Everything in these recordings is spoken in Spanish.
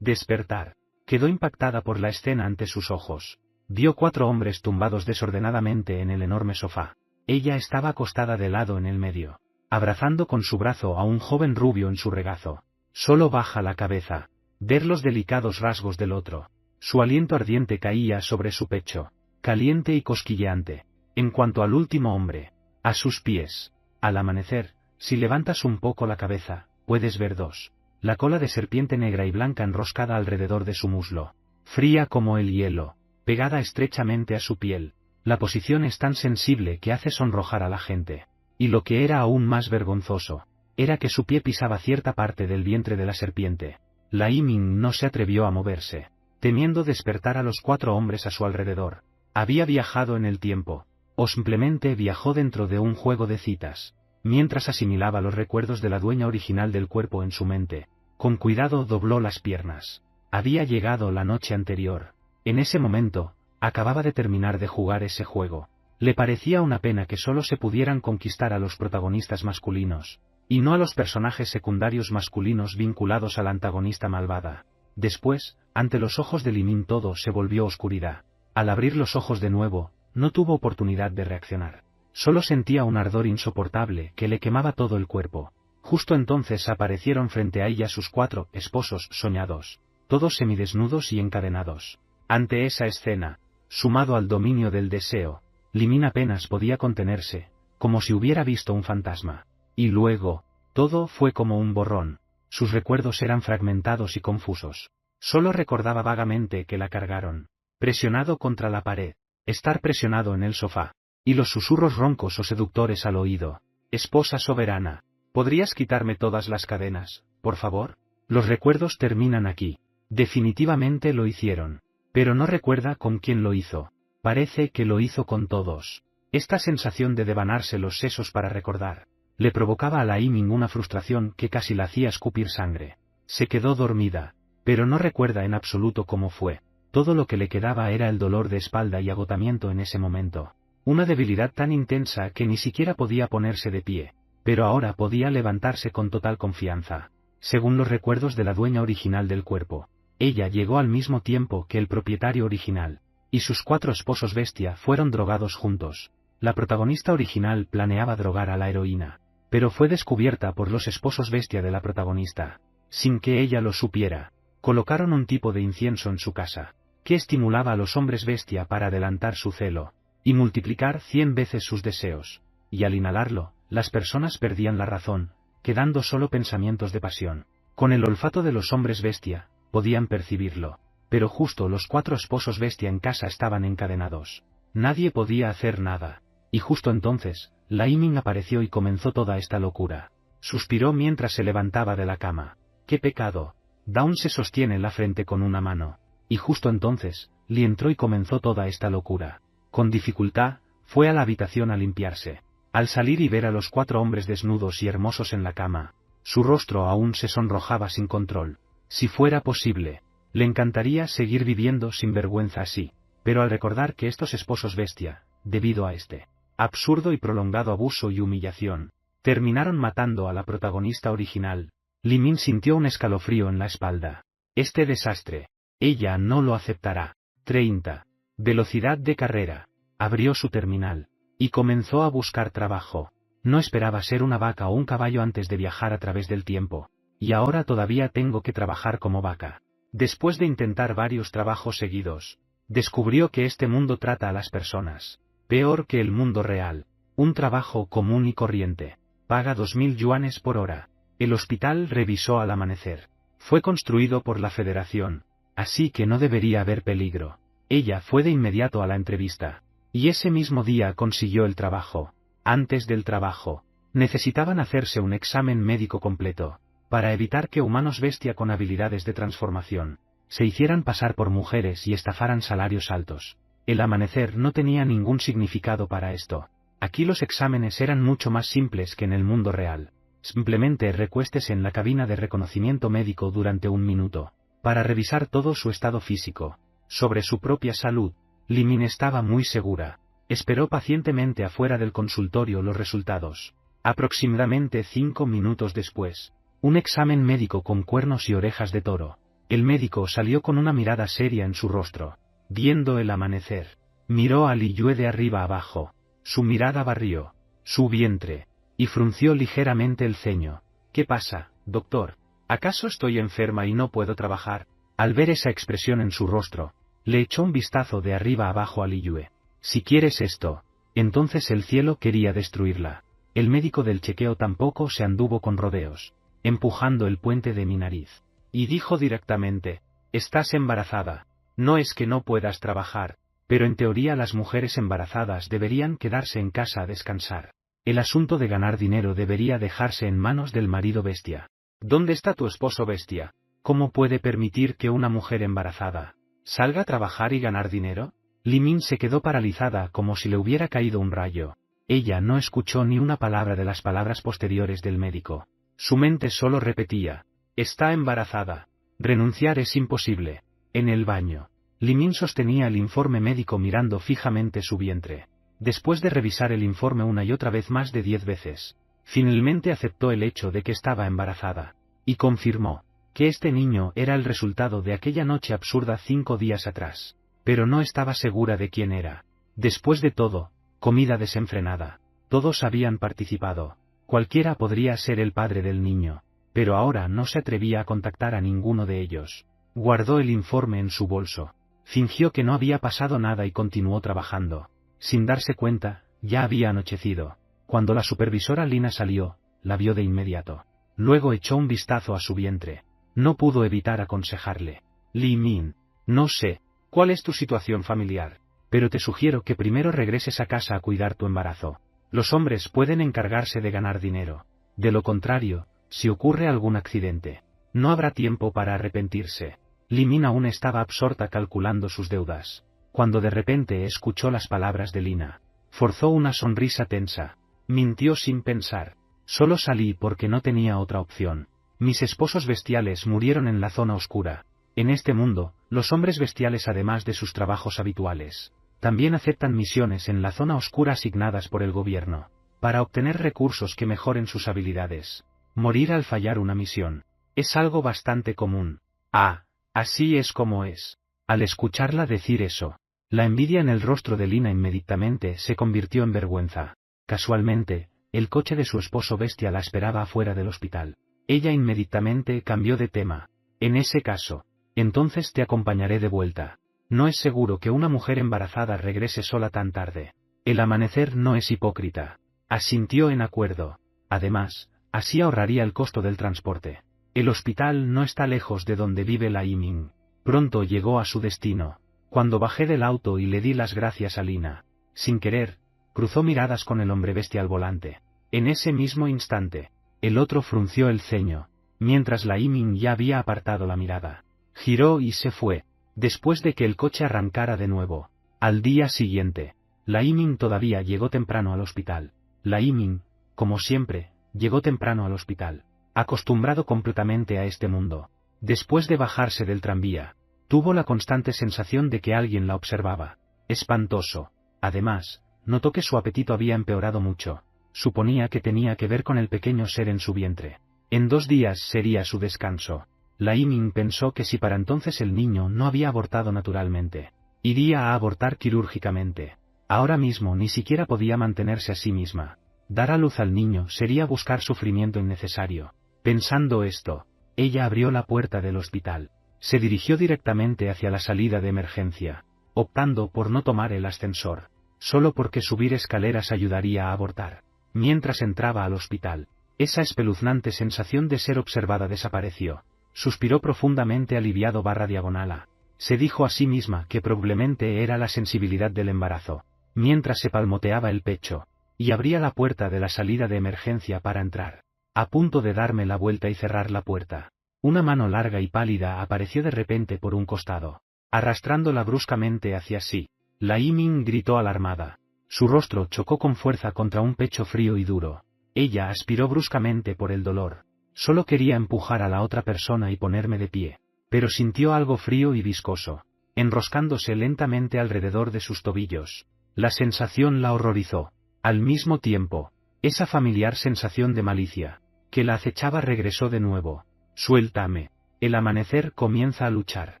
Despertar. Quedó impactada por la escena ante sus ojos. Vio 4 hombres tumbados desordenadamente en el enorme sofá. Ella estaba acostada de lado en el medio, abrazando con su brazo a un joven rubio en su regazo. Solo baja la cabeza. Ver los delicados rasgos del otro. Su aliento ardiente caía sobre su pecho, caliente y cosquilleante. En cuanto al último hombre, a sus pies, al amanecer, si levantas un poco la cabeza, puedes ver 2. La cola de serpiente negra y blanca enroscada alrededor de su muslo, fría como el hielo, pegada estrechamente a su piel. La posición es tan sensible que hace sonrojar a la gente. Y lo que era aún más vergonzoso, era que su pie pisaba cierta parte del vientre de la serpiente. La Iming no se atrevió a moverse, temiendo despertar a los 4 hombres a su alrededor. Había viajado en el tiempo, o simplemente viajó dentro de un juego de citas. Mientras asimilaba los recuerdos de la dueña original del cuerpo en su mente, con cuidado dobló las piernas. Había llegado la noche anterior. En ese momento, acababa de terminar de jugar ese juego. Le parecía una pena que solo se pudieran conquistar a los protagonistas masculinos, y no a los personajes secundarios masculinos vinculados a la antagonista malvada. Después, ante los ojos de Li Ming todo se volvió oscuridad. Al abrir los ojos de nuevo, no tuvo oportunidad de reaccionar. Solo sentía un ardor insoportable que le quemaba todo el cuerpo. Justo entonces aparecieron frente a ella sus 4 esposos soñados, todos semidesnudos y encadenados. Ante esa escena, sumado al dominio del deseo, Li Ming apenas podía contenerse, como si hubiera visto un fantasma. Y luego, todo fue como un borrón. Sus recuerdos eran fragmentados y confusos. Solo recordaba vagamente que la cargaron, presionado contra la pared, estar presionado en el sofá, y los susurros roncos o seductores al oído. Esposa soberana, ¿podrías quitarme todas las cadenas, por favor? Los recuerdos terminan aquí. Definitivamente lo hicieron. Pero no recuerda con quién lo hizo. Parece que lo hizo con todos. Esta sensación de devanarse los sesos para recordar, le provocaba a la Iming una frustración que casi la hacía escupir sangre. Se quedó dormida, pero no recuerda en absoluto cómo fue. Todo lo que le quedaba era el dolor de espalda y agotamiento en ese momento. Una debilidad tan intensa que ni siquiera podía ponerse de pie, pero ahora podía levantarse con total confianza. Según los recuerdos de la dueña original del cuerpo, ella llegó al mismo tiempo que el propietario original, y sus 4 esposos bestia fueron drogados juntos. La protagonista original planeaba drogar a la heroína, pero fue descubierta por los esposos bestia de la protagonista. Sin que ella lo supiera, colocaron un tipo de incienso en su casa, que estimulaba a los hombres bestia para adelantar su celo, y multiplicar 100 veces sus deseos, y al inhalarlo, las personas perdían la razón, quedando solo pensamientos de pasión. Con el olfato de los hombres bestia, podían percibirlo, pero justo los 4 esposos bestia en casa estaban encadenados. Nadie podía hacer nada, y justo entonces, la Iming apareció y comenzó toda esta locura. Suspiró mientras se levantaba de la cama. ¡Qué pecado! Dawn se sostiene la frente con una mano, y justo entonces, Li entró y comenzó toda esta locura. Con dificultad, fue a la habitación a limpiarse. Al salir y ver a los 4 hombres desnudos y hermosos en la cama, su rostro aún se sonrojaba sin control. Si fuera posible, le encantaría seguir viviendo sin vergüenza así, pero al recordar que estos esposos bestia, debido a este absurdo y prolongado abuso y humillación, terminaron matando a la protagonista original, Li Ming sintió un escalofrío en la espalda. Este desastre, ella no lo aceptará. 30. Velocidad de carrera. Abrió su terminal, y comenzó a buscar trabajo. No esperaba ser una vaca o un caballo antes de viajar a través del tiempo, y ahora todavía tengo que trabajar como vaca. Después de intentar varios trabajos seguidos, descubrió que este mundo trata a las personas peor que el mundo real. Un trabajo común y corriente. Paga 2000 yuanes por hora. El hospital revisó al amanecer. Fue construido por la Federación, así que no debería haber peligro. Ella fue de inmediato a la entrevista, y ese mismo día consiguió el trabajo. Antes del trabajo, necesitaban hacerse un examen médico completo, para evitar que humanos bestia con habilidades de transformación se hicieran pasar por mujeres y estafaran salarios altos. El amanecer no tenía ningún significado para esto. Aquí los exámenes eran mucho más simples que en el mundo real. Simplemente recuéstese en la cabina de reconocimiento médico durante 1 minuto, para revisar todo su estado físico. Sobre su propia salud, Li Ming estaba muy segura. Esperó pacientemente afuera del consultorio los resultados. Aproximadamente 5 minutos después, un examen médico con cuernos y orejas de toro, El médico salió con una mirada seria en su rostro. Viendo el amanecer, miró a Li Yue de arriba abajo. Su mirada barrió su vientre, y frunció ligeramente el ceño. ¿Qué pasa, doctor? ¿Acaso estoy enferma y no puedo trabajar? Al ver esa expresión en su rostro, le echó un vistazo de arriba abajo a Li Yue. Si quieres esto, entonces el cielo quería destruirla. El médico del chequeo tampoco se anduvo con rodeos, empujando el puente de mi nariz. Y dijo directamente, estás embarazada. No es que no puedas trabajar, pero en teoría las mujeres embarazadas deberían quedarse en casa a descansar. El asunto de ganar dinero debería dejarse en manos del marido bestia. ¿Dónde está tu esposo bestia? ¿Cómo puede permitir que una mujer embarazada salga a trabajar y ganar dinero? Li Min se quedó paralizada como si le hubiera caído un rayo. Ella no escuchó ni una palabra de las palabras posteriores del médico. Su mente solo repetía, está embarazada. Renunciar es imposible. En el baño, Li Min sostenía el informe médico mirando fijamente su vientre. Después de revisar el informe una y otra vez más de 10 veces, finalmente aceptó el hecho de que estaba embarazada, y confirmó que este niño era el resultado de aquella noche absurda 5 días atrás, pero no estaba segura de quién era. Después de todo, comida desenfrenada, todos habían participado, cualquiera podría ser el padre del niño, pero ahora no se atrevía a contactar a ninguno de ellos. Guardó el informe en su bolso, fingió que no había pasado nada y continuó trabajando. Sin darse cuenta, ya había anochecido. Cuando la supervisora Lina salió, la vio de inmediato. Luego echó un vistazo a su vientre. No pudo evitar aconsejarle. Li Min, no sé cuál es tu situación familiar, pero te sugiero que primero regreses a casa a cuidar tu embarazo. Los hombres pueden encargarse de ganar dinero. De lo contrario, si ocurre algún accidente, no habrá tiempo para arrepentirse. Li Min aún estaba absorta calculando sus deudas, cuando de repente escuchó las palabras de Lina. Forzó una sonrisa tensa. Mintió sin pensar. Solo salí porque no tenía otra opción. Mis esposos bestiales murieron en la zona oscura. En este mundo, los hombres bestiales, además de sus trabajos habituales, también aceptan misiones en la zona oscura asignadas por el gobierno, para obtener recursos que mejoren sus habilidades. Morir al fallar una misión es algo bastante común. Ah, así es como es. Al escucharla decir eso, la envidia en el rostro de Lina inmediatamente se convirtió en vergüenza. Casualmente, el coche de su esposo bestia la esperaba afuera del hospital. Ella inmediatamente cambió de tema. En ese caso, entonces te acompañaré de vuelta. No es seguro que una mujer embarazada regrese sola tan tarde. El amanecer no es hipócrita. Asintió en acuerdo. Además, así ahorraría el costo del transporte. El hospital no está lejos de donde vive la Yiming. Pronto llegó a su destino. Cuando bajé del auto y le di las gracias a Lina, sin querer, cruzó miradas con el hombre bestia al volante. En ese mismo instante, el otro frunció el ceño, mientras la Yiming ya había apartado la mirada. Giró y se fue, después de que el coche arrancara de nuevo. Al día siguiente, la Yiming todavía llegó temprano al hospital. La Yiming, como siempre, llegó temprano al hospital, acostumbrado completamente a este mundo. Después de bajarse del tranvía, tuvo la constante sensación de que alguien la observaba. Espantoso. Además, notó que su apetito había empeorado mucho. Suponía que tenía que ver con el pequeño ser en su vientre. En 2 días sería su descanso. La Yiming pensó que si para entonces el niño no había abortado naturalmente, iría a abortar quirúrgicamente. Ahora mismo ni siquiera podía mantenerse a sí misma. Dar a luz al niño sería buscar sufrimiento innecesario. Pensando esto, ella abrió la puerta del hospital. Se dirigió directamente hacia la salida de emergencia, optando por no tomar el ascensor, solo porque subir escaleras ayudaría a abortar. Mientras entraba al hospital, esa espeluznante sensación de ser observada desapareció. Suspiró profundamente aliviado /diagonal. Se dijo a sí misma que probablemente era la sensibilidad del embarazo, mientras se palmoteaba el pecho, y abría la puerta de la salida de emergencia para entrar. A punto de darme la vuelta y cerrar la puerta, una mano larga y pálida apareció de repente por un costado, arrastrándola bruscamente hacia sí. La Yiming gritó alarmada. Su rostro chocó con fuerza contra un pecho frío y duro. Ella aspiró bruscamente por el dolor. Solo quería empujar a la otra persona y ponerme de pie, pero sintió algo frío y viscoso, enroscándose lentamente alrededor de sus tobillos. La sensación la horrorizó. Al mismo tiempo, esa familiar sensación de malicia que la acechaba regresó de nuevo. Suéltame. El amanecer comienza a luchar.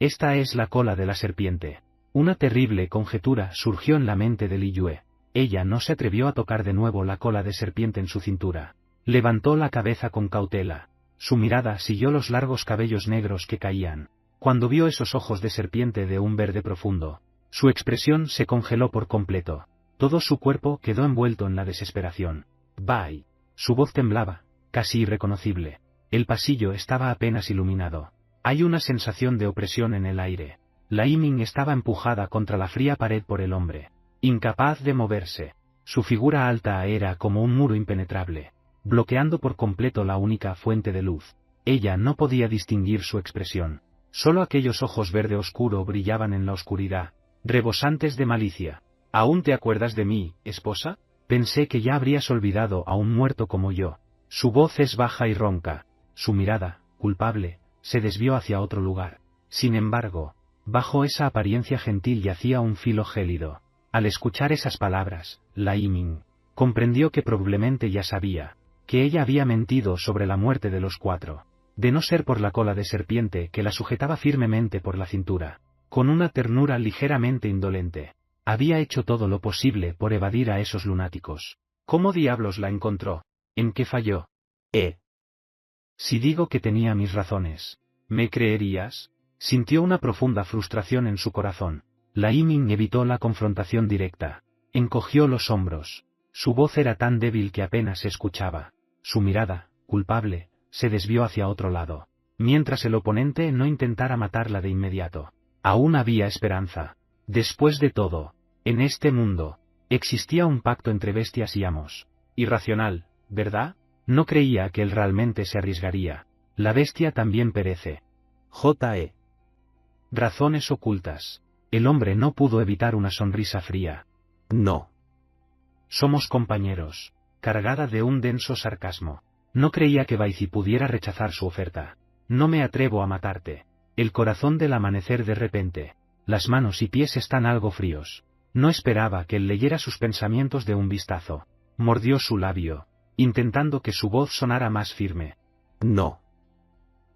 Esta es la cola de la serpiente. Una terrible conjetura surgió en la mente de Li Yue. Ella no se atrevió a tocar de nuevo la cola de serpiente en su cintura. Levantó la cabeza con cautela. Su mirada siguió los largos cabellos negros que caían. Cuando vio esos ojos de serpiente de un verde profundo, su expresión se congeló por completo. Todo su cuerpo quedó envuelto en la desesperación. ¡Bai! Su voz temblaba, casi irreconocible. El pasillo estaba apenas iluminado. Hay una sensación de opresión en el aire. La Yiming estaba empujada contra la fría pared por el hombre. Incapaz de moverse. Su figura alta era como un muro impenetrable, bloqueando por completo la única fuente de luz. Ella no podía distinguir su expresión. Solo aquellos ojos verde oscuro brillaban en la oscuridad, rebosantes de malicia. ¿Aún te acuerdas de mí, esposa? Pensé que ya habrías olvidado a un muerto como yo. Su voz es baja y ronca. Su mirada, culpable, se desvió hacia otro lugar. Sin embargo, bajo esa apariencia gentil yacía un filo gélido. Al escuchar esas palabras, la Yiming comprendió que probablemente ya sabía que ella había mentido sobre la muerte de los 4. De no ser por la cola de serpiente que la sujetaba firmemente por la cintura, con una ternura ligeramente indolente, había hecho todo lo posible por evadir a esos lunáticos. ¿Cómo diablos la encontró? ¿En qué falló? Si digo que tenía mis razones, ¿me creerías? Sintió una profunda frustración en su corazón. La Yiming evitó la confrontación directa. Encogió los hombros. Su voz era tan débil que apenas se escuchaba. Su mirada, culpable, se desvió hacia otro lado, mientras el oponente no intentara matarla de inmediato. Aún había esperanza. Después de todo, en este mundo, existía un pacto entre bestias y amos. Irracional, ¿verdad? No creía que él realmente se arriesgaría. La bestia también perece. Razones ocultas. El hombre no pudo evitar una sonrisa fría. No. Somos compañeros. Cargada de un denso sarcasmo. No creía que Baizi pudiera rechazar su oferta. No me atrevo a matarte. El corazón del amanecer de repente. Las manos y pies están algo fríos. No esperaba que él leyera sus pensamientos de un vistazo. Mordió su labio, intentando que su voz sonara más firme. No.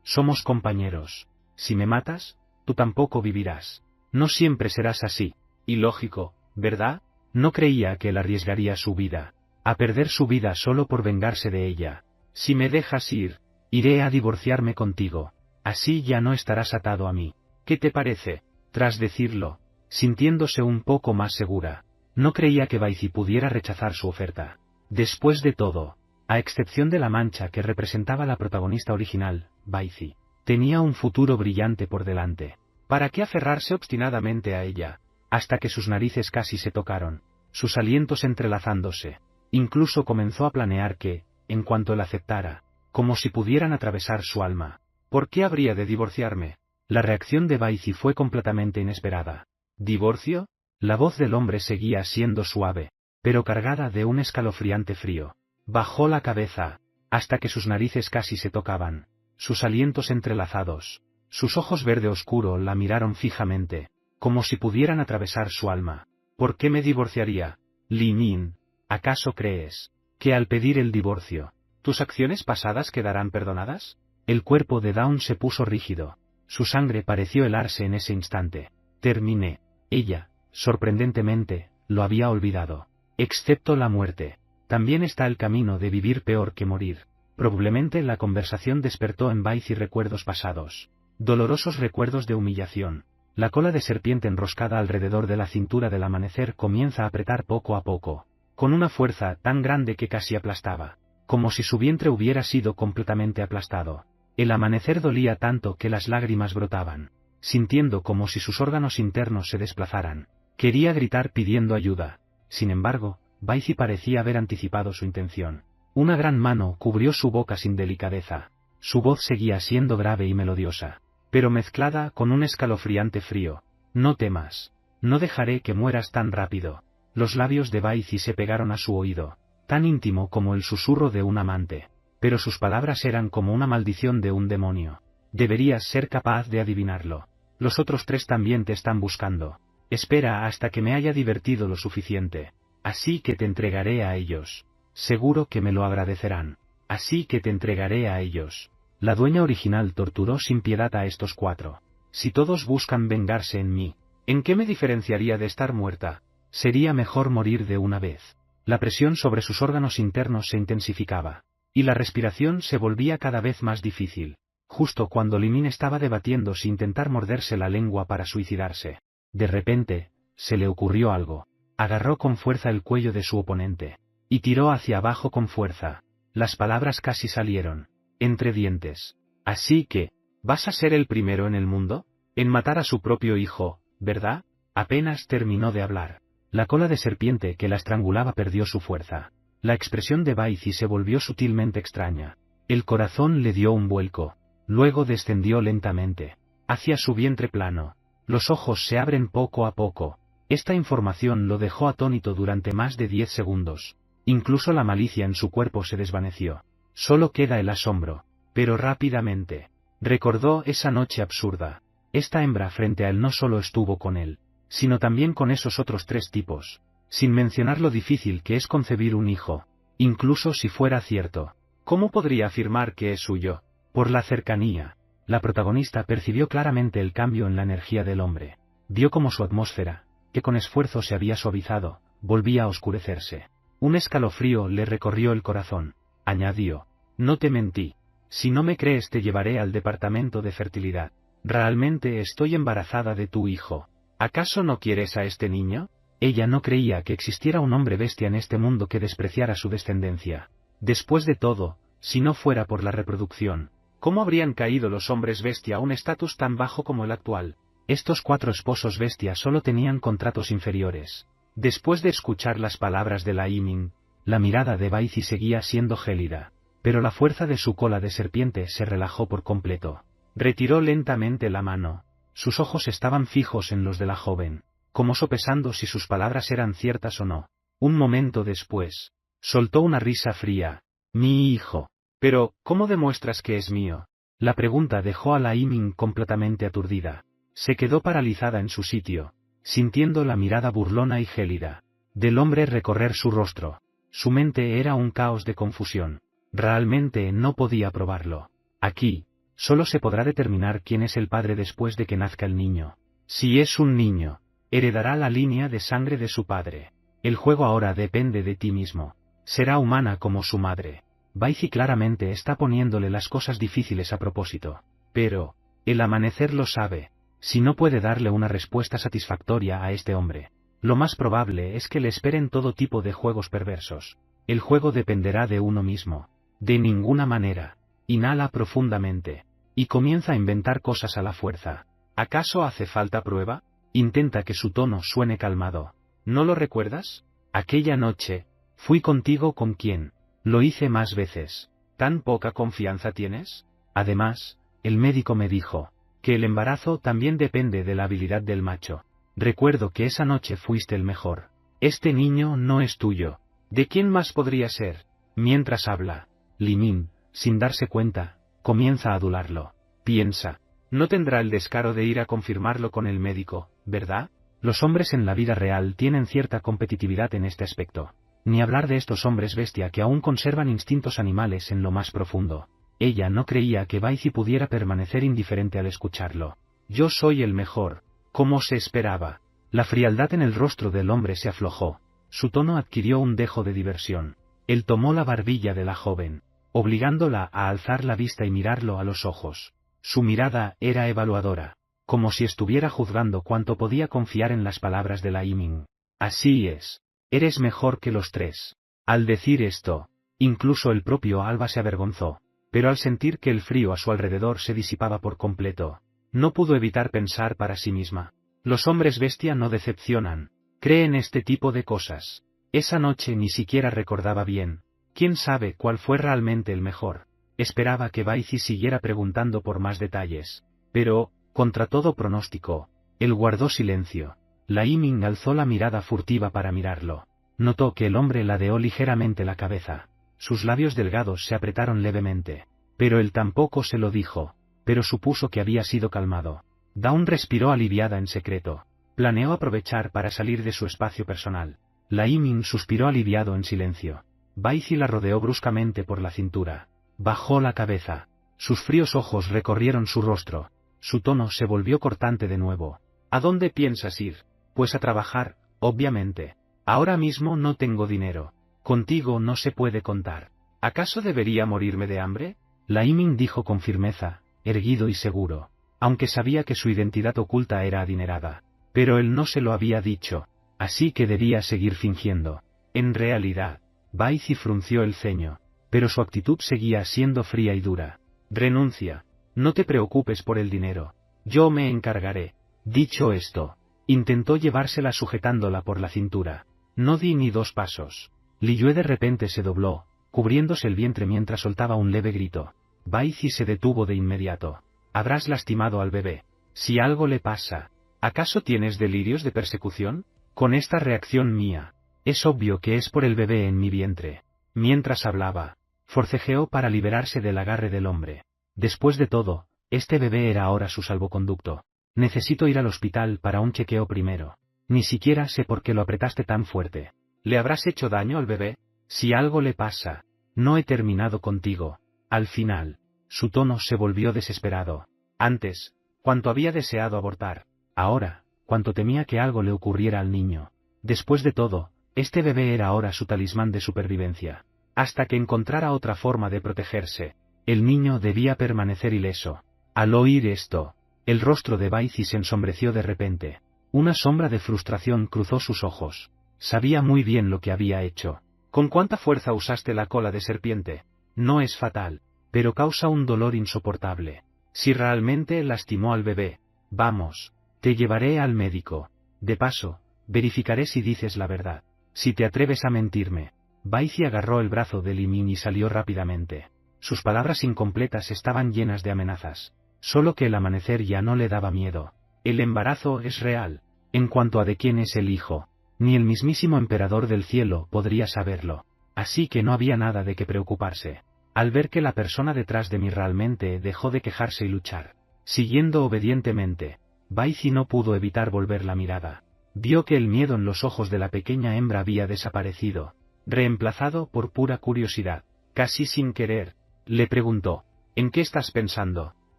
Somos compañeros. Si me matas, tú tampoco vivirás. No siempre serás así. Ilógico, ¿verdad? No creía que él arriesgaría su vida, a perder su vida solo por vengarse de ella. Si me dejas ir, iré a divorciarme contigo. Así ya no estarás atado a mí. ¿Qué te parece? Tras decirlo, sintiéndose un poco más segura, no creía que Baizi pudiera rechazar su oferta. Después de todo, a excepción de la mancha que representaba la protagonista original, Baizi tenía un futuro brillante por delante. ¿Para qué aferrarse obstinadamente a ella? Hasta que sus narices casi se tocaron, sus alientos entrelazándose. Incluso comenzó a planear que, en cuanto él aceptara, como si pudieran atravesar su alma. ¿Por qué habría de divorciarme? La reacción de Baizi fue completamente inesperada. ¿Divorcio? La voz del hombre seguía siendo suave, pero cargada de un escalofriante frío. Bajó la cabeza, hasta que sus narices casi se tocaban, sus alientos entrelazados. Sus ojos verde oscuro la miraron fijamente, como si pudieran atravesar su alma. ¿Por qué me divorciaría? Li Ning, ¿acaso crees que al pedir el divorcio, tus acciones pasadas quedarán perdonadas? El cuerpo de Dawn se puso rígido. Su sangre pareció helarse en ese instante. Terminé. Ella, sorprendentemente, lo había olvidado. Excepto la muerte. También está el camino de vivir peor que morir. Probablemente la conversación despertó en Baizi recuerdos pasados. Dolorosos recuerdos de humillación. La cola de serpiente enroscada alrededor de la cintura del amanecer comienza a apretar poco a poco, con una fuerza tan grande que casi aplastaba, como si su vientre hubiera sido completamente aplastado. El amanecer dolía tanto que las lágrimas brotaban, sintiendo como si sus órganos internos se desplazaran. Quería gritar pidiendo ayuda. Sin embargo, Baizi parecía haber anticipado su intención. Una gran mano cubrió su boca sin delicadeza. Su voz seguía siendo grave y melodiosa, pero mezclada con un escalofriante frío. No temas. No dejaré que mueras tan rápido. Los labios de Baizi se pegaron a su oído, tan íntimo como el susurro de un amante. Pero sus palabras eran como una maldición de un demonio. Deberías ser capaz de adivinarlo. Los otros 3 también te están buscando. Espera hasta que me haya divertido lo suficiente. Así que te entregaré a ellos. Seguro que me lo agradecerán. Así que te entregaré a ellos. La dueña original torturó sin piedad a estos 4. Si todos buscan vengarse en mí, ¿en qué me diferenciaría de estar muerta? Sería mejor morir de una vez. La presión sobre sus órganos internos se intensificaba, y la respiración se volvía cada vez más difícil. Justo cuando Li Ming estaba debatiendo si intentar morderse la lengua para suicidarse, de repente, se le ocurrió algo. Agarró con fuerza el cuello de su oponente, y tiró hacia abajo con fuerza. Las palabras casi salieron, entre dientes. Así que, ¿vas a ser el primero en el mundo en matar a su propio hijo, verdad? Apenas terminó de hablar. La cola de serpiente que la estrangulaba perdió su fuerza. La expresión de Bai Zi se volvió sutilmente extraña. El corazón le dio un vuelco. Luego descendió lentamente hacia su vientre plano. Los ojos se abren poco a poco. Esta información lo dejó atónito durante más de 10 segundos. Incluso la malicia en su cuerpo se desvaneció. Solo queda el asombro. Pero rápidamente recordó esa noche absurda. Esta hembra frente a él no solo estuvo con él, sino también con esos otros 3 tipos. Sin mencionar lo difícil que es concebir un hijo. Incluso si fuera cierto, ¿cómo podría afirmar que es suyo? Por la cercanía. La protagonista percibió claramente el cambio en la energía del hombre. Vio como su atmósfera, que con esfuerzo se había suavizado, volvía a oscurecerse. Un escalofrío le recorrió el corazón. Añadió: no te mentí. Si no me crees te llevaré al departamento de fertilidad. Realmente estoy embarazada de tu hijo. ¿Acaso no quieres a este niño? Ella no creía que existiera un hombre bestia en este mundo que despreciara su descendencia. Después de todo, si no fuera por la reproducción, ¿cómo habrían caído los hombres bestia a un estatus tan bajo como el actual? Estos 4 esposos bestia solo tenían contratos inferiores. Después de escuchar las palabras de la Yiming, la mirada de Bai Zi seguía siendo gélida, pero la fuerza de su cola de serpiente se relajó por completo. Retiró lentamente la mano. Sus ojos estaban fijos en los de la joven, como sopesando si sus palabras eran ciertas o no. Un momento después, soltó una risa fría. Mi hijo. Pero, ¿cómo demuestras que es mío? La pregunta dejó a la Yiming completamente aturdida. Se quedó paralizada en su sitio, sintiendo la mirada burlona y gélida del hombre recorrer su rostro. Su mente era un caos de confusión. Realmente no podía probarlo. Aquí, solo se podrá determinar quién es el padre después de que nazca el niño. Si es un niño, heredará la línea de sangre de su padre. El juego ahora depende de ti mismo. Será humana como su madre. Bai Zi claramente está poniéndole las cosas difíciles a propósito. Pero, el amanecer lo sabe. Si no puede darle una respuesta satisfactoria a este hombre, lo más probable es que le esperen todo tipo de juegos perversos. El juego dependerá de uno mismo. De ninguna manera. Inhala profundamente. Y comienza a inventar cosas a la fuerza. ¿Acaso hace falta prueba? Intenta que su tono suene calmado. ¿No lo recuerdas? Aquella noche, fui contigo con quien lo hice más veces. ¿Tan poca confianza tienes? Además, el médico me dijo que el embarazo también depende de la habilidad del macho. Recuerdo que esa noche fuiste el mejor. Este niño no es tuyo. ¿De quién más podría ser? Mientras habla, Li Ming, sin darse cuenta, comienza a adularlo. Piensa, no tendrá el descaro de ir a confirmarlo con el médico, ¿verdad? Los hombres en la vida real tienen cierta competitividad en este aspecto. Ni hablar de estos hombres bestia que aún conservan instintos animales en lo más profundo. Ella no creía que Bai Zi pudiera permanecer indiferente al escucharlo. Yo soy el mejor, como se esperaba. La frialdad en el rostro del hombre se aflojó. Su tono adquirió un dejo de diversión. Él tomó la barbilla de la joven, obligándola a alzar la vista y mirarlo a los ojos. Su mirada era evaluadora, como si estuviera juzgando cuánto podía confiar en las palabras de la Yiming. Así es. Eres mejor que los 3. Al decir esto, incluso el propio Alba se avergonzó. Pero al sentir que el frío a su alrededor se disipaba por completo, no pudo evitar pensar para sí misma. Los hombres bestia no decepcionan. Creen este tipo de cosas. Esa noche ni siquiera recordaba bien. ¿Quién sabe cuál fue realmente el mejor? Esperaba que Bai Zi siguiera preguntando por más detalles. Pero, contra todo pronóstico, él guardó silencio. La Yiming alzó la mirada furtiva para mirarlo. Notó que el hombre ladeó ligeramente la cabeza. Sus labios delgados se apretaron levemente. Pero él tampoco se lo dijo, pero supuso que había sido calmado. Dawn respiró aliviada en secreto. Planeó aprovechar para salir de su espacio personal. La Yiming suspiró aliviado en silencio. Bai Zi la rodeó bruscamente por la cintura. Bajó la cabeza. Sus fríos ojos recorrieron su rostro. Su tono se volvió cortante de nuevo. ¿A dónde piensas ir? Pues a trabajar, obviamente. Ahora mismo no tengo dinero. Contigo no se puede contar. ¿Acaso debería morirme de hambre? Lai Ming dijo con firmeza, erguido y seguro, aunque sabía que su identidad oculta era adinerada. Pero él no se lo había dicho, así que debía seguir fingiendo. En realidad, Bai Zi frunció el ceño, pero su actitud seguía siendo fría y dura. Renuncia. No te preocupes por el dinero. Yo me encargaré. Dicho esto, intentó llevársela sujetándola por la cintura. No di ni 2 pasos. Li Yue de repente se dobló, cubriéndose el vientre mientras soltaba un leve grito. Bai Zi se detuvo de inmediato. Habrás lastimado al bebé. Si algo le pasa, ¿acaso tienes delirios de persecución? Con esta reacción mía, es obvio que es por el bebé en mi vientre. Mientras hablaba, forcejeó para liberarse del agarre del hombre. Después de todo, este bebé era ahora su salvoconducto. Necesito ir al hospital para un chequeo primero. Ni siquiera sé por qué lo apretaste tan fuerte. ¿Le habrás hecho daño al bebé? Si algo le pasa, no he terminado contigo. Al final, su tono se volvió desesperado. Antes, cuanto había deseado abortar. Ahora, cuanto temía que algo le ocurriera al niño. Después de todo, este bebé era ahora su talismán de supervivencia. Hasta que encontrara otra forma de protegerse, el niño debía permanecer ileso. Al oír esto, el rostro de Bai Zi se ensombreció de repente. Una sombra de frustración cruzó sus ojos. Sabía muy bien lo que había hecho. ¿Con cuánta fuerza usaste la cola de serpiente? No es fatal, pero causa un dolor insoportable. Si realmente lastimó al bebé, vamos, te llevaré al médico. De paso, verificaré si dices la verdad. Si te atreves a mentirme. Bai Zi agarró el brazo de Li Ming y salió rápidamente. Sus palabras incompletas estaban llenas de amenazas. Solo que el amanecer ya no le daba miedo. El embarazo es real. En cuanto a de quién es el hijo, ni el mismísimo emperador del cielo podría saberlo. Así que no había nada de qué preocuparse. Al ver que la persona detrás de mí realmente dejó de quejarse y luchar, siguiendo obedientemente, Bai Zi no pudo evitar volver la mirada. Vio que el miedo en los ojos de la pequeña hembra había desaparecido, reemplazado por pura curiosidad. Casi sin querer, le preguntó, ¿en qué estás pensando?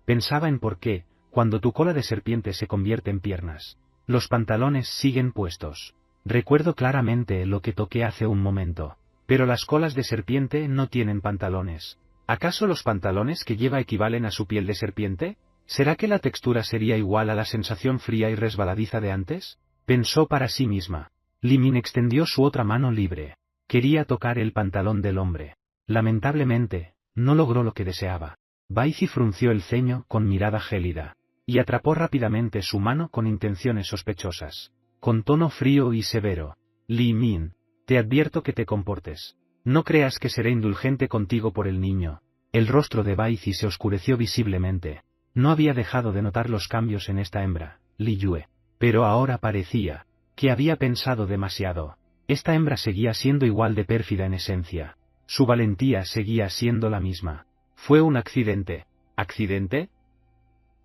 Pensaba en por qué, cuando tu cola de serpiente se convierte en piernas, los pantalones siguen puestos. Recuerdo claramente lo que toqué hace un momento. Pero las colas de serpiente no tienen pantalones. ¿Acaso los pantalones que lleva equivalen a su piel de serpiente? ¿Será que la textura sería igual a la sensación fría y resbaladiza de antes? Pensó para sí misma. Li Ming extendió su otra mano libre. Quería tocar el pantalón del hombre. Lamentablemente, no logró lo que deseaba. Bai Zi frunció el ceño con mirada gélida, y atrapó rápidamente su mano con intenciones sospechosas. Con tono frío y severo. Li Ming, te advierto que te comportes. No creas que seré indulgente contigo por el niño. El rostro de Bai Zi se oscureció visiblemente. No había dejado de notar los cambios en esta hembra, Li Yue. Pero ahora parecía que había pensado demasiado. Esta hembra seguía siendo igual de pérfida en esencia. Su valentía seguía siendo la misma. Fue un accidente. ¿Accidente?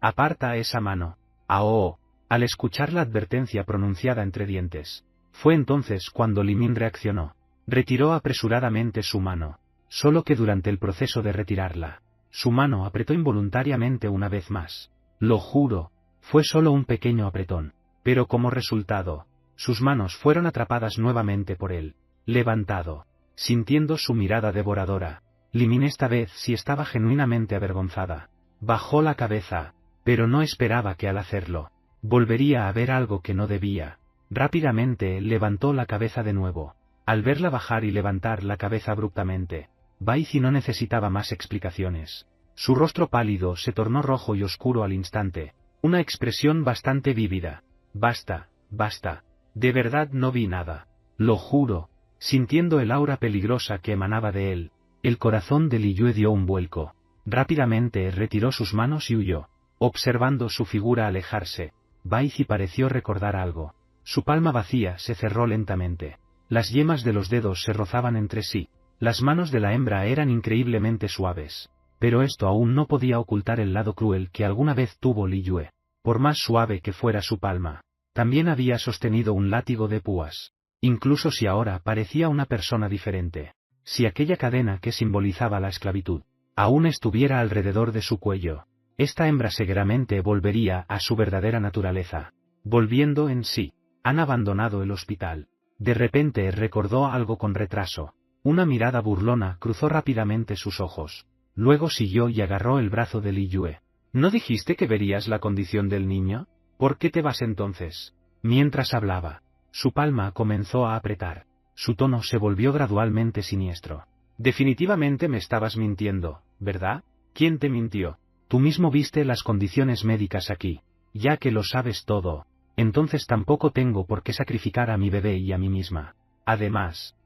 Aparta esa mano. ¡Ah! Al escuchar la advertencia pronunciada entre dientes, fue entonces cuando Li Ming reaccionó. Retiró apresuradamente su mano. Solo que durante el proceso de retirarla, su mano apretó involuntariamente una vez más. Lo juro, fue solo un pequeño apretón. Pero como resultado, sus manos fueron atrapadas nuevamente por él. Levantado, sintiendo su mirada devoradora, Li Ming esta vez sí estaba genuinamente avergonzada. Bajó la cabeza, pero no esperaba que al hacerlo, volvería a ver algo que no debía. Rápidamente levantó la cabeza de nuevo. Al verla bajar y levantar la cabeza abruptamente, Bai Zi no necesitaba más explicaciones. Su rostro pálido se tornó rojo y oscuro al instante, una expresión bastante vívida. Basta, basta. De verdad no vi nada. Lo juro. Sintiendo el aura peligrosa que emanaba de él, el corazón de Li Yue dio un vuelco. Rápidamente retiró sus manos y huyó. Observando su figura alejarse, Bai Zi pareció recordar algo. Su palma vacía se cerró lentamente. Las yemas de los dedos se rozaban entre sí. Las manos de la hembra eran increíblemente suaves. Pero esto aún no podía ocultar el lado cruel que alguna vez tuvo Li Yue. Por más suave que fuera su palma, también había sostenido un látigo de púas. Incluso si ahora parecía una persona diferente. Si aquella cadena que simbolizaba la esclavitud aún estuviera alrededor de su cuello. Esta hembra seguramente volvería a su verdadera naturaleza. Volviendo en sí, han abandonado el hospital. De repente recordó algo con retraso. Una mirada burlona cruzó rápidamente sus ojos. Luego siguió y agarró el brazo de Li Yue. ¿No dijiste que verías la condición del niño? ¿Por qué te vas entonces? Mientras hablaba, su palma comenzó a apretar. Su tono se volvió gradualmente siniestro. Definitivamente me estabas mintiendo, ¿verdad? ¿Quién te mintió? Tú mismo viste las condiciones médicas aquí. Ya que lo sabes todo, entonces tampoco tengo por qué sacrificar a mi bebé y a mí misma. Además,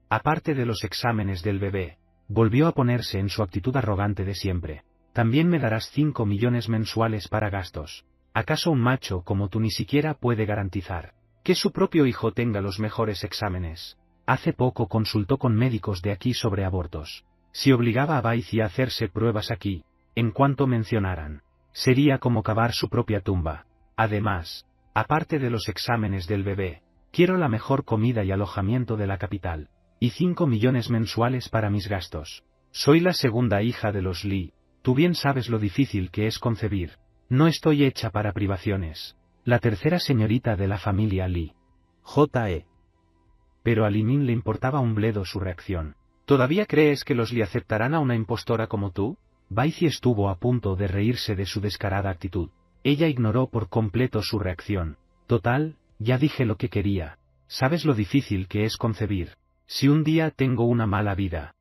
aparte de los exámenes del bebé, volvió a ponerse en su actitud arrogante de siempre. También me darás 5 millones mensuales para gastos. ¿Acaso un macho como tú ni siquiera puede garantizar que su propio hijo tenga los mejores exámenes? Hace poco consultó con médicos de aquí sobre abortos. Si obligaba a Baizi a hacerse pruebas aquí, en cuanto mencionaran, sería como cavar su propia tumba. Además, aparte de los exámenes del bebé, quiero la mejor comida y alojamiento de la capital, y 5 millones mensuales para mis gastos. Soy la segunda hija de los Li, tú bien sabes lo difícil que es concebir. No estoy hecha para privaciones. La tercera señorita de la familia Li. J.E. Pero a Li Min le importaba un bledo su reacción. ¿Todavía crees que los Li aceptarán a una impostora como tú? Baizi estuvo a punto de reírse de su descarada actitud. Ella ignoró por completo su reacción. Total, ya dije lo que quería. ¿Sabes lo difícil que es concebir? Si un día tengo una mala vida,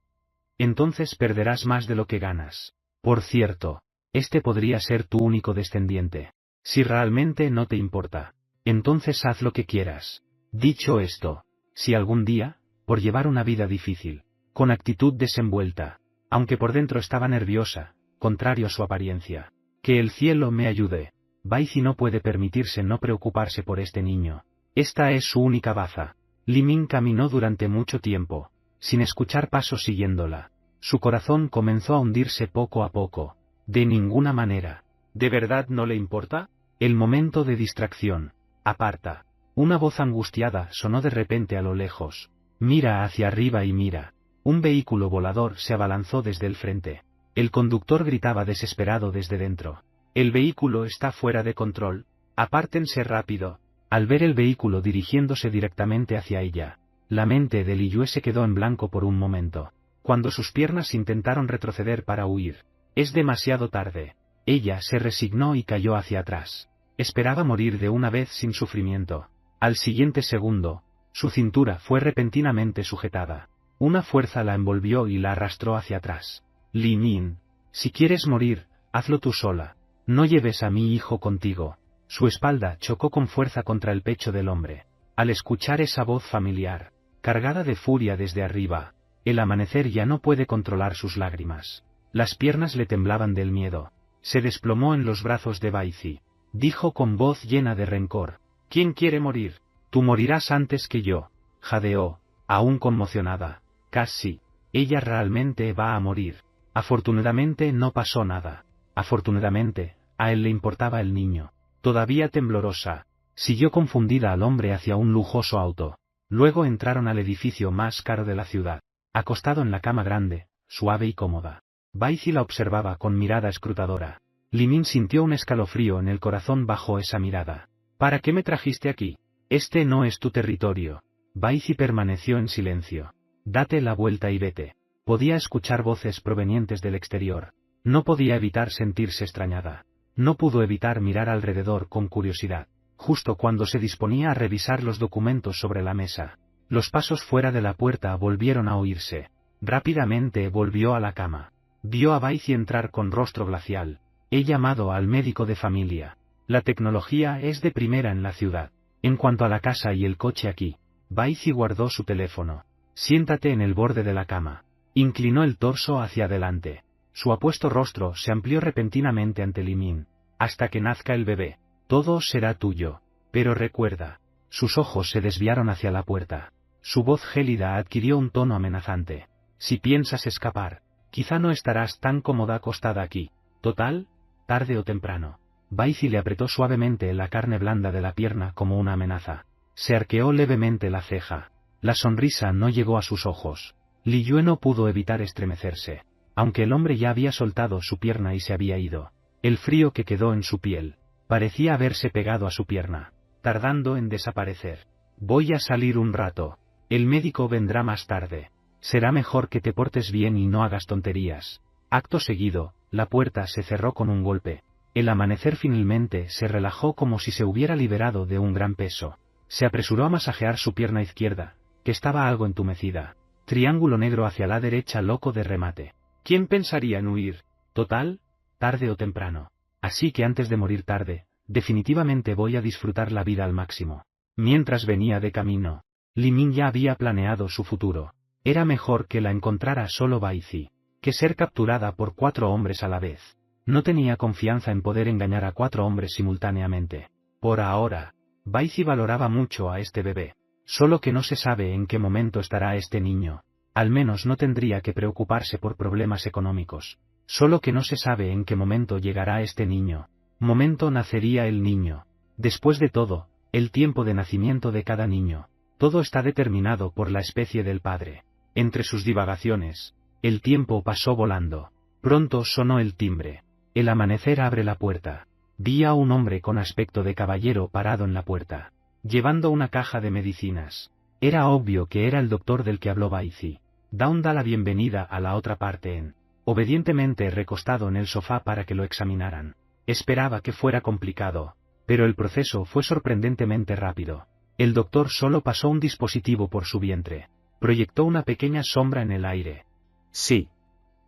entonces perderás más de lo que ganas. Por cierto, este podría ser tu único descendiente. Si realmente no te importa, entonces haz lo que quieras. Dicho esto, si algún día, por llevar una vida difícil, con actitud desenvuelta, aunque por dentro estaba nerviosa, contrario a su apariencia, que el cielo me ayude. Baizi no puede permitirse no preocuparse por este niño. Esta es su única baza. Li Min caminó durante mucho tiempo, sin escuchar pasos siguiéndola. Su corazón comenzó a hundirse poco a poco. De ninguna manera. ¿De verdad no le importa? El momento de distracción. Aparta. Una voz angustiada sonó de repente a lo lejos. Mira hacia arriba y mira. Un vehículo volador se abalanzó desde el frente. El conductor gritaba desesperado desde dentro. El vehículo está fuera de control. Apártense rápido. Al ver el vehículo dirigiéndose directamente hacia ella, la mente de Li Yue se quedó en blanco por un momento. Cuando sus piernas intentaron retroceder para huir, es demasiado tarde. Ella se resignó y cayó hacia atrás. Esperaba morir de una vez sin sufrimiento. Al siguiente segundo, su cintura fue repentinamente sujetada. Una fuerza la envolvió y la arrastró hacia atrás. Li Min, si quieres morir, hazlo tú sola. No lleves a mi hijo contigo. Su espalda chocó con fuerza contra el pecho del hombre. Al escuchar esa voz familiar, cargada de furia desde arriba, el amanecer ya no puede controlar sus lágrimas. Las piernas le temblaban del miedo. Se desplomó en los brazos de Baizi. Dijo con voz llena de rencor. ¿Quién quiere morir? Tú morirás antes que yo. Jadeó, aún conmocionada. Casi. Ella realmente va a morir. Afortunadamente no pasó nada. Afortunadamente, a él le importaba el niño. Todavía temblorosa, siguió confundida al hombre hacia un lujoso auto. Luego entraron al edificio más caro de la ciudad. Acostado en la cama grande, suave y cómoda, Baizi la observaba con mirada escrutadora. Li Min sintió un escalofrío en el corazón bajo esa mirada. ¿Para qué me trajiste aquí? Este no es tu territorio. Baizi permaneció en silencio. Date la vuelta y vete. Podía escuchar voces provenientes del exterior. No podía evitar sentirse extrañada. No pudo evitar mirar alrededor con curiosidad. Justo cuando se disponía a revisar los documentos sobre la mesa, los pasos fuera de la puerta volvieron a oírse. Rápidamente volvió a la cama. Vio a Baizi entrar con rostro glacial. He llamado al médico de familia. La tecnología es de primera en la ciudad. En cuanto a la casa y el coche aquí, Baizi guardó su teléfono. Siéntate en el borde de la cama. Inclinó el torso hacia adelante. Su apuesto rostro se amplió repentinamente ante Li Min. Hasta que nazca el bebé, todo será tuyo. Pero recuerda. Sus ojos se desviaron hacia la puerta. Su voz gélida adquirió un tono amenazante. Si piensas escapar, quizá no estarás tan cómoda acostada aquí. Total, tarde o temprano. Baizi le apretó suavemente la carne blanda de la pierna como una amenaza. Se arqueó levemente la ceja. La sonrisa no llegó a sus ojos. Li Yue no pudo evitar estremecerse. Aunque el hombre ya había soltado su pierna y se había ido, el frío que quedó en su piel parecía haberse pegado a su pierna, tardando en desaparecer. Voy a salir un rato. El médico vendrá más tarde. Será mejor que te portes bien y no hagas tonterías. Acto seguido, la puerta se cerró con un golpe. El amanecer finalmente se relajó como si se hubiera liberado de un gran peso. Se apresuró a masajear su pierna izquierda, que estaba algo entumecida. Triángulo negro hacia la derecha loco de remate. ¿Quién pensaría en huir? Total, tarde o temprano. Así que antes de morir tarde, definitivamente voy a disfrutar la vida al máximo. Mientras venía de camino, Li Ming ya había planeado su futuro. Era mejor que la encontrara solo Baizi, que ser capturada por 4 hombres a la vez. No tenía confianza en poder engañar a 4 hombres simultáneamente. Por ahora, Baizi valoraba mucho a este bebé. Solo que no se sabe en qué momento estará este niño. Al menos no tendría que preocuparse por problemas económicos. Solo que no se sabe en qué momento llegará este niño. Momento nacería el niño. Después de todo, el tiempo de nacimiento de cada niño. Todo está determinado por la especie del padre. Entre sus divagaciones, el tiempo pasó volando. Pronto sonó el timbre. El amanecer abre la puerta. Vi a un hombre con aspecto de caballero parado en la puerta, llevando una caja de medicinas. Era obvio que era el doctor del que habló Baizi. Dawn da la bienvenida a la otra parte obedientemente recostado en el sofá para que lo examinaran. Esperaba que fuera complicado, pero el proceso fue sorprendentemente rápido. El doctor solo pasó un dispositivo por su vientre. Proyectó una pequeña sombra en el aire. Sí.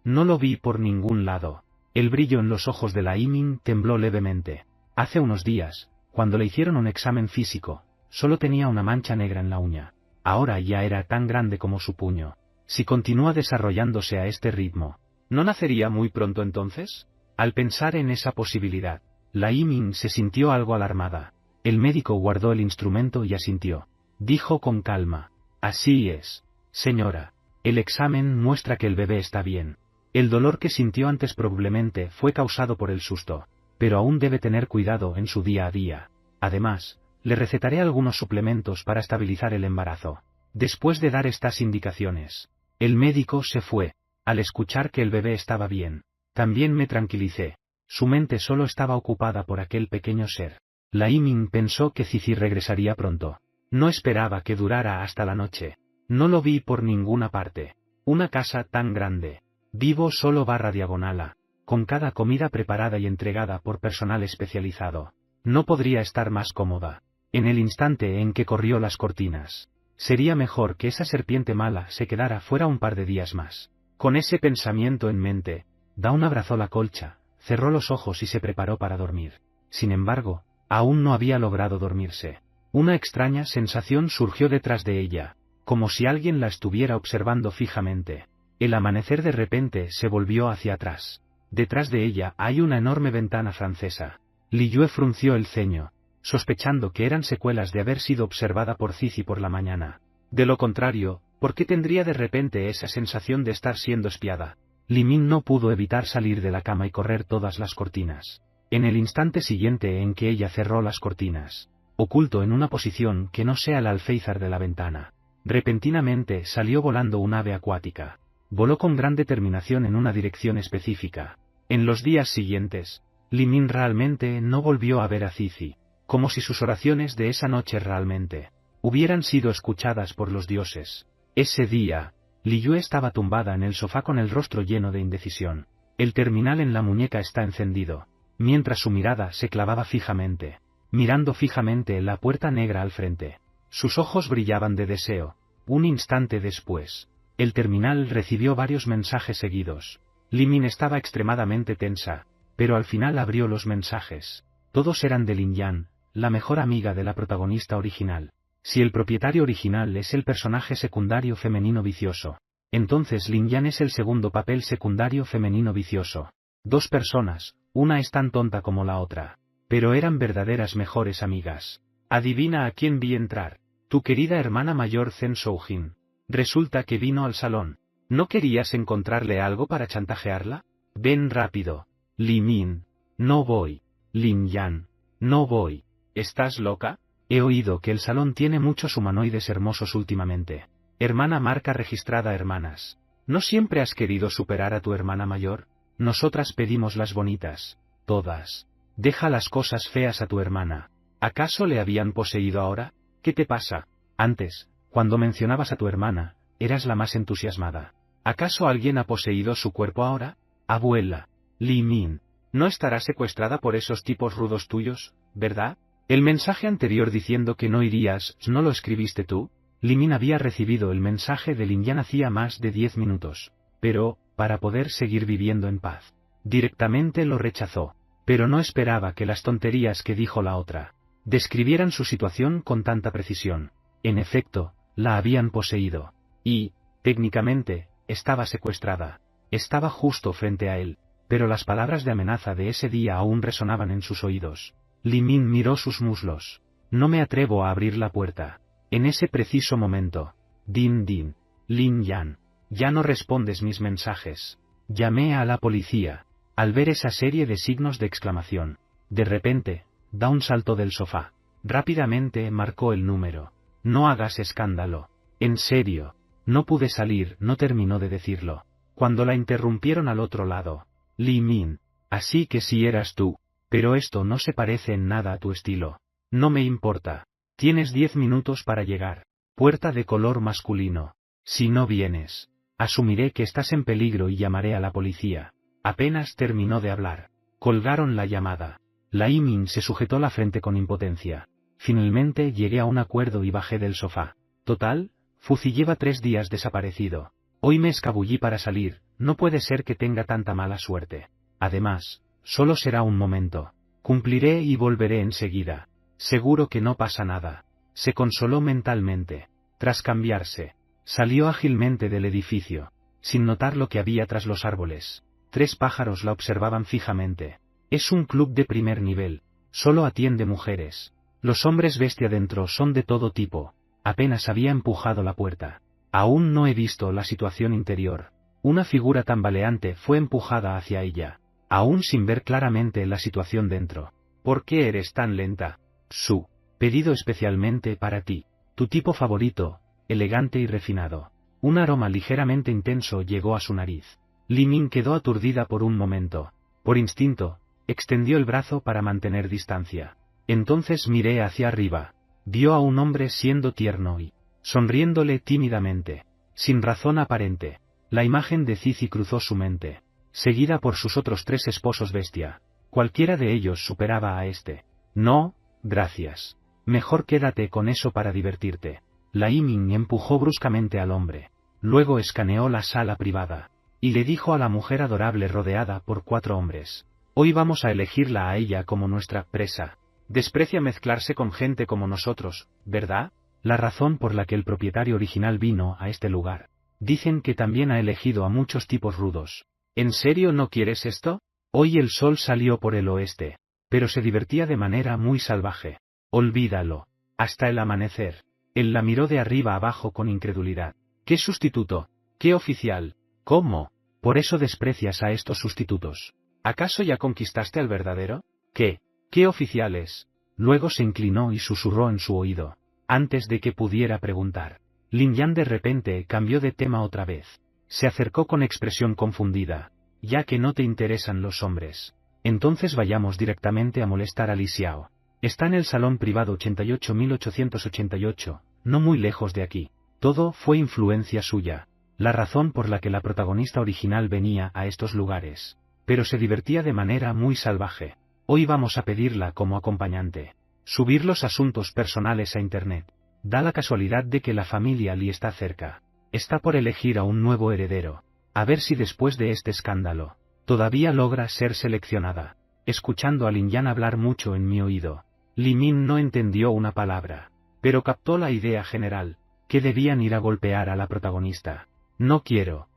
No lo vi por ningún lado. El brillo en los ojos de la Yiming tembló levemente. Hace unos días, cuando le hicieron un examen físico, solo tenía una mancha negra en la uña. Ahora ya era tan grande como su puño. Si continúa desarrollándose a este ritmo, ¿no nacería muy pronto entonces? Al pensar en esa posibilidad, la Yiming se sintió algo alarmada. El médico guardó el instrumento y asintió. Dijo con calma. Así es, señora. El examen muestra que el bebé está bien. El dolor que sintió antes probablemente fue causado por el susto, pero aún debe tener cuidado en su día a día. Además, le recetaré algunos suplementos para estabilizar el embarazo. Después de dar estas indicaciones, el médico se fue. Al escuchar que el bebé estaba bien, también me tranquilicé. Su mente solo estaba ocupada por aquel pequeño ser. La Yiming pensó que Cici regresaría pronto. No esperaba que durara hasta la noche. No lo vi por ninguna parte. Una casa tan grande. Vivo solo /diagonala, con cada comida preparada y entregada por personal especializado. No podría estar más cómoda. En el instante en que corrió las cortinas, sería mejor que esa serpiente mala se quedara fuera un par de días más. Con ese pensamiento en mente, Dawn abrazó la colcha, cerró los ojos y se preparó para dormir. Sin embargo, aún no había logrado dormirse. Una extraña sensación surgió detrás de ella, como si alguien la estuviera observando fijamente. El amanecer de repente se volvió hacia atrás. Detrás de ella hay una enorme ventana francesa. Li Yue frunció el ceño, sospechando que eran secuelas de haber sido observada por Cici por la mañana. De lo contrario, ¿por qué tendría de repente esa sensación de estar siendo espiada? Li Ming no pudo evitar salir de la cama y correr todas las cortinas. En el instante siguiente en que ella cerró las cortinas, oculto en una posición que no sea el alféizar de la ventana, repentinamente salió volando un ave acuática. Voló con gran determinación en una dirección específica. En los días siguientes, Li Ming realmente no volvió a ver a Cici, como si sus oraciones de esa noche realmente hubieran sido escuchadas por los dioses. Ese día, Li Yue estaba tumbada en el sofá con el rostro lleno de indecisión. El terminal en la muñeca está encendido, mientras su mirada se clavaba fijamente, mirando fijamente la puerta negra al frente. Sus ojos brillaban de deseo. Un instante después, el terminal recibió varios mensajes seguidos. Li Ming estaba extremadamente tensa, pero al final abrió los mensajes. Todos eran de Lin Yan, la mejor amiga de la protagonista original. Si el propietario original es el personaje secundario femenino vicioso, entonces Lin Yan es el segundo papel secundario femenino vicioso. 2 personas, una es tan tonta como la otra, pero eran verdaderas mejores amigas. Adivina a quién vi entrar. Tu querida hermana mayor Zhen Shoujin. Resulta que vino al salón. ¿No querías encontrarle algo para chantajearla? Ven rápido. Li Ming. No voy. Lin Yan. No voy. ¿Estás loca? He oído que el salón tiene muchos humanoides hermosos últimamente. Hermana marca registrada hermanas. ¿No siempre has querido superar a tu hermana mayor? Nosotras pedimos las bonitas. Todas. Deja las cosas feas a tu hermana. ¿Acaso le habían poseído ahora? ¿Qué te pasa? Antes, cuando mencionabas a tu hermana, eras la más entusiasmada. ¿Acaso alguien ha poseído su cuerpo ahora? Abuela. Li Min. ¿No estará secuestrada por esos tipos rudos tuyos, verdad? El mensaje anterior diciendo que no irías, ¿no lo escribiste tú? Li Min había recibido el mensaje de Lin Yan hacía más de 10 minutos, pero, para poder seguir viviendo en paz, directamente lo rechazó, pero no esperaba que las tonterías que dijo la otra describieran su situación con tanta precisión. En efecto, la habían poseído, y, técnicamente, estaba secuestrada. Estaba justo frente a él, pero las palabras de amenaza de ese día aún resonaban en sus oídos. Li Min miró sus muslos. No me atrevo a abrir la puerta. En ese preciso momento. Din din. Lin Yan. Ya no respondes mis mensajes. Llamé a la policía. Al ver esa serie de signos de exclamación, de repente, da un salto del sofá. Rápidamente marcó el número. No hagas escándalo. En serio. No pude salir, no terminó de decirlo, cuando la interrumpieron al otro lado. Li Min. Así que sí eras tú. Pero esto no se parece en nada a tu estilo. No me importa. Tienes 10 minutos para llegar. Puerta de color masculino. Si no vienes, asumiré que estás en peligro y llamaré a la policía. Apenas terminó de hablar. Colgaron la llamada. Li Min se sujetó la frente con impotencia. Finalmente llegué a un acuerdo y bajé del sofá. Total, Fuzi lleva 3 días desaparecido. Hoy me escabullí para salir, no puede ser que tenga tanta mala suerte. Además, solo será un momento. Cumpliré y volveré enseguida. Seguro que no pasa nada. Se consoló mentalmente. Tras cambiarse, salió ágilmente del edificio, sin notar lo que había tras los árboles. 3 pájaros la observaban fijamente. Es un club de primer nivel. Solo atiende mujeres. Los hombres bestia dentro son de todo tipo. Apenas había empujado la puerta. Aún no he visto la situación interior. Una figura tambaleante fue empujada hacia ella, aún sin ver claramente la situación dentro. ¿Por qué eres tan lenta? Su. Pedido especialmente para ti. Tu tipo favorito, elegante y refinado. Un aroma ligeramente intenso llegó a su nariz. Li Min quedó aturdida por un momento. Por instinto, extendió el brazo para mantener distancia. Entonces miré hacia arriba. Vio a un hombre siendo tierno y sonriéndole tímidamente. Sin razón aparente. La imagen de Cici cruzó su mente, seguida por sus otros 3 esposos bestia. Cualquiera de ellos superaba a este. No, gracias. Mejor quédate con eso para divertirte. Li Min empujó bruscamente al hombre. Luego escaneó la sala privada, y le dijo a la mujer adorable rodeada por 4 hombres. Hoy vamos a elegirla a ella como nuestra presa. Desprecia mezclarse con gente como nosotros, ¿verdad? La razón por la que el propietario original vino a este lugar. Dicen que también ha elegido a muchos tipos rudos. ¿En serio no quieres esto? Hoy el sol salió por el oeste, pero se divertía de manera muy salvaje. Olvídalo. Hasta el amanecer. Él la miró de arriba abajo con incredulidad. ¿Qué sustituto? ¿Qué oficial? ¿Cómo? Por eso desprecias a estos sustitutos. ¿Acaso ya conquistaste al verdadero? ¿Qué? ¿Qué oficiales? Luego se inclinó y susurró en su oído, antes de que pudiera preguntar. Lin Yan de repente cambió de tema otra vez. Se acercó con expresión confundida. Ya que no te interesan los hombres, entonces vayamos directamente a molestar a Li Xiao. Está en el salón privado 88.888, no muy lejos de aquí. Todo fue influencia suya. La razón por la que la protagonista original venía a estos lugares. Pero se divertía de manera muy salvaje. Hoy vamos a pedirla como acompañante. Subir los asuntos personales a internet. Da la casualidad de que la familia Li está cerca. Está por elegir a un nuevo heredero. A ver si después de este escándalo, todavía logra ser seleccionada. Escuchando a Lin Yan hablar mucho en mi oído, Li Min no entendió una palabra, pero captó la idea general, que debían ir a golpear a la protagonista. No quiero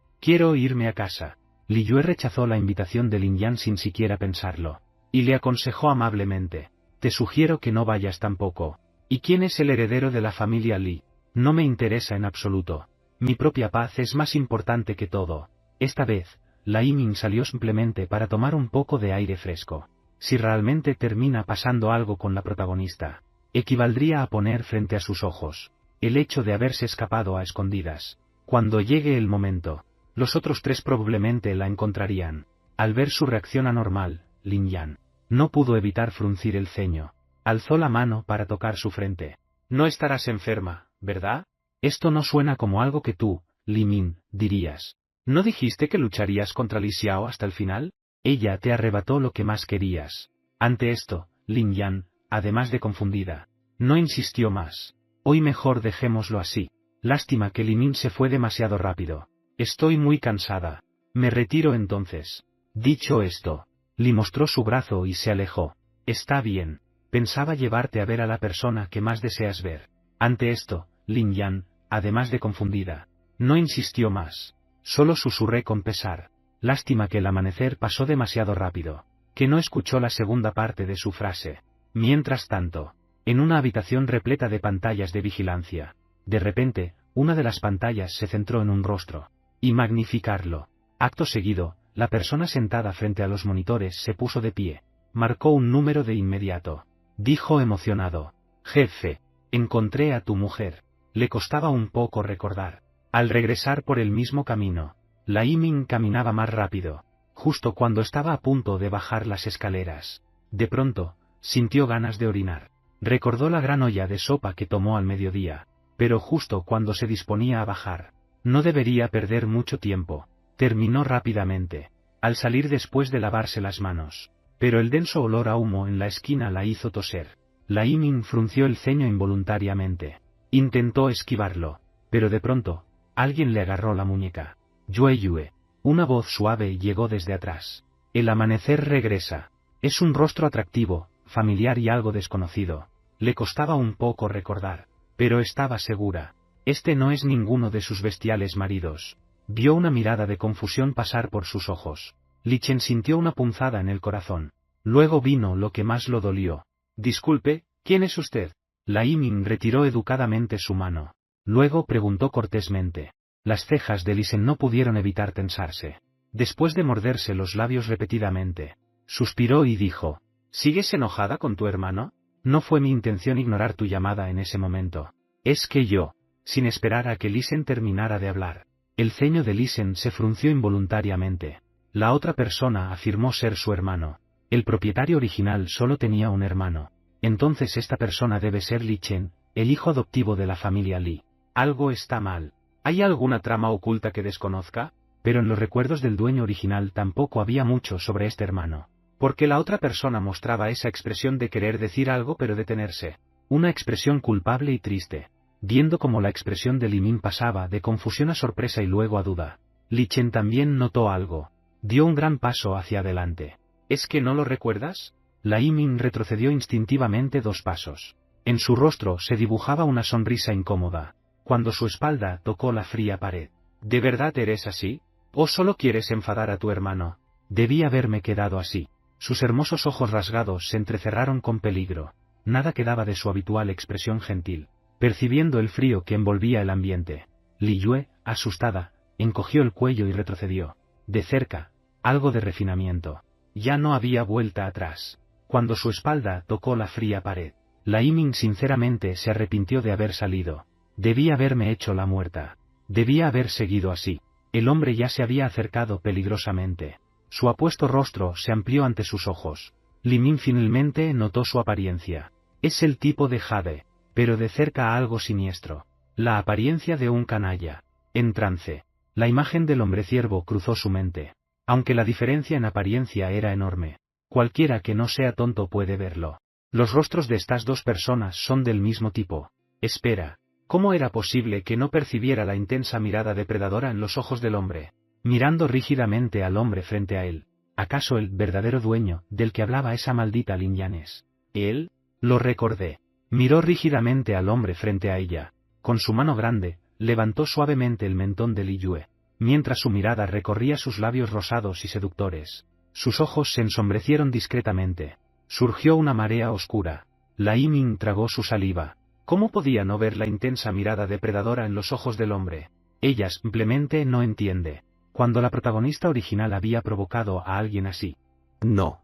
irme a casa. Li Yue rechazó la invitación de Lin Yan sin siquiera pensarlo, y le aconsejó amablemente. Te sugiero que no vayas tampoco. ¿Y quién es el heredero de la familia Li? No me interesa en absoluto. Mi propia paz es más importante que todo. Esta vez, Li Min salió simplemente para tomar un poco de aire fresco. Si realmente termina pasando algo con la protagonista, equivaldría a poner frente a sus ojos el hecho de haberse escapado a escondidas. Cuando llegue el momento, los otros tres probablemente la encontrarían. Al ver su reacción anormal, Lin Yan no pudo evitar fruncir el ceño. Alzó la mano para tocar su frente. No estarás enferma, ¿verdad? Esto no suena como algo que tú, Li Min, dirías. ¿No dijiste que lucharías contra Li Xiao hasta el final? Ella te arrebató lo que más querías. Ante esto, Lin Yan, además de confundida, no insistió más. Hoy mejor dejémoslo así. Lástima que Li Min se fue demasiado rápido. Estoy muy cansada. Me retiro entonces. Dicho esto, Li mostró su brazo y se alejó. Está bien. Pensaba llevarte a ver a la persona que más deseas ver. Ante esto, Lin Yan, además de confundida, no insistió más. Solo susurré con pesar. Lástima que el amanecer pasó demasiado rápido, que no escuchó la segunda parte de su frase. Mientras tanto, en una habitación repleta de pantallas de vigilancia, de repente, una de las pantallas se centró en un rostro, y magnificarlo. Acto seguido, la persona sentada frente a los monitores se puso de pie, marcó un número de inmediato. Dijo emocionado: Jefe, encontré a tu mujer. Le costaba un poco recordar. Al regresar por el mismo camino, la Yiming caminaba más rápido. Justo cuando estaba a punto de bajar las escaleras, de pronto, sintió ganas de orinar. Recordó la gran olla de sopa que tomó al mediodía, pero justo cuando se disponía a bajar, no debería perder mucho tiempo. Terminó rápidamente, al salir después de lavarse las manos. Pero el denso olor a humo en la esquina la hizo toser. La Yiming frunció el ceño involuntariamente. Intentó esquivarlo, pero de pronto, alguien le agarró la muñeca. Yue Yue. Una voz suave llegó desde atrás. El amanecer regresa. Es un rostro atractivo, familiar y algo desconocido. Le costaba un poco recordar, pero estaba segura. Este no es ninguno de sus bestiales maridos. Vio una mirada de confusión pasar por sus ojos. Li Chen sintió una punzada en el corazón. Luego vino lo que más lo dolió. Disculpe, ¿quién es usted? La Yiming retiró educadamente su mano. Luego preguntó cortésmente. Las cejas de Li Chen no pudieron evitar tensarse. Después de morderse los labios repetidamente, suspiró y dijo: ¿Sigues enojada con tu hermano? No fue mi intención ignorar tu llamada en ese momento. Es que yo, sin esperar a que Li Chen terminara de hablar, el ceño de Li Chen se frunció involuntariamente. La otra persona afirmó ser su hermano. El propietario original solo tenía un hermano. Entonces esta persona debe ser Li Chen, el hijo adoptivo de la familia Li. Algo está mal. ¿Hay alguna trama oculta que desconozca? Pero en los recuerdos del dueño original tampoco había mucho sobre este hermano. Porque la otra persona mostraba esa expresión de querer decir algo pero detenerse. Una expresión culpable y triste. Viendo cómo la expresión de Li Min pasaba de confusión a sorpresa y luego a duda, Li Chen también notó algo. Dio un gran paso hacia adelante. ¿Es que no lo recuerdas? La Yiming retrocedió instintivamente 2 pasos. En su rostro se dibujaba una sonrisa incómoda, cuando su espalda tocó la fría pared. ¿De verdad eres así? ¿O solo quieres enfadar a tu hermano? Debí haberme quedado así. Sus hermosos ojos rasgados se entrecerraron con peligro. Nada quedaba de su habitual expresión gentil. Percibiendo el frío que envolvía el ambiente, Li Yue, asustada, encogió el cuello y retrocedió. De cerca, algo de refinamiento. Ya no había vuelta atrás. Cuando su espalda tocó la fría pared, la Yiming sinceramente se arrepintió de haber salido. Debía haberme hecho la muerta. Debía haber seguido así. El hombre ya se había acercado peligrosamente. Su apuesto rostro se amplió ante sus ojos. Li Min finalmente notó su apariencia. Es el tipo de Jade, pero de cerca algo siniestro. La apariencia de un canalla. En trance. La imagen del hombre ciervo cruzó su mente. Aunque la diferencia en apariencia era enorme, cualquiera que no sea tonto puede verlo. Los rostros de estas dos personas son del mismo tipo. Espera, ¿cómo era posible que no percibiera la intensa mirada depredadora en los ojos del hombre, mirando rígidamente al hombre frente a él? ¿Acaso el verdadero dueño del que hablaba esa maldita Lin Yan es él? Lo recordé. Miró rígidamente al hombre frente a ella. Con su mano grande, levantó suavemente el mentón de Li Yue, mientras su mirada recorría sus labios rosados y seductores. Sus ojos se ensombrecieron discretamente. Surgió una marea oscura. La Yiming tragó su saliva. ¿Cómo podía no ver la intensa mirada depredadora en los ojos del hombre? Ella simplemente no entiende. Cuando la protagonista original había provocado a alguien así. No.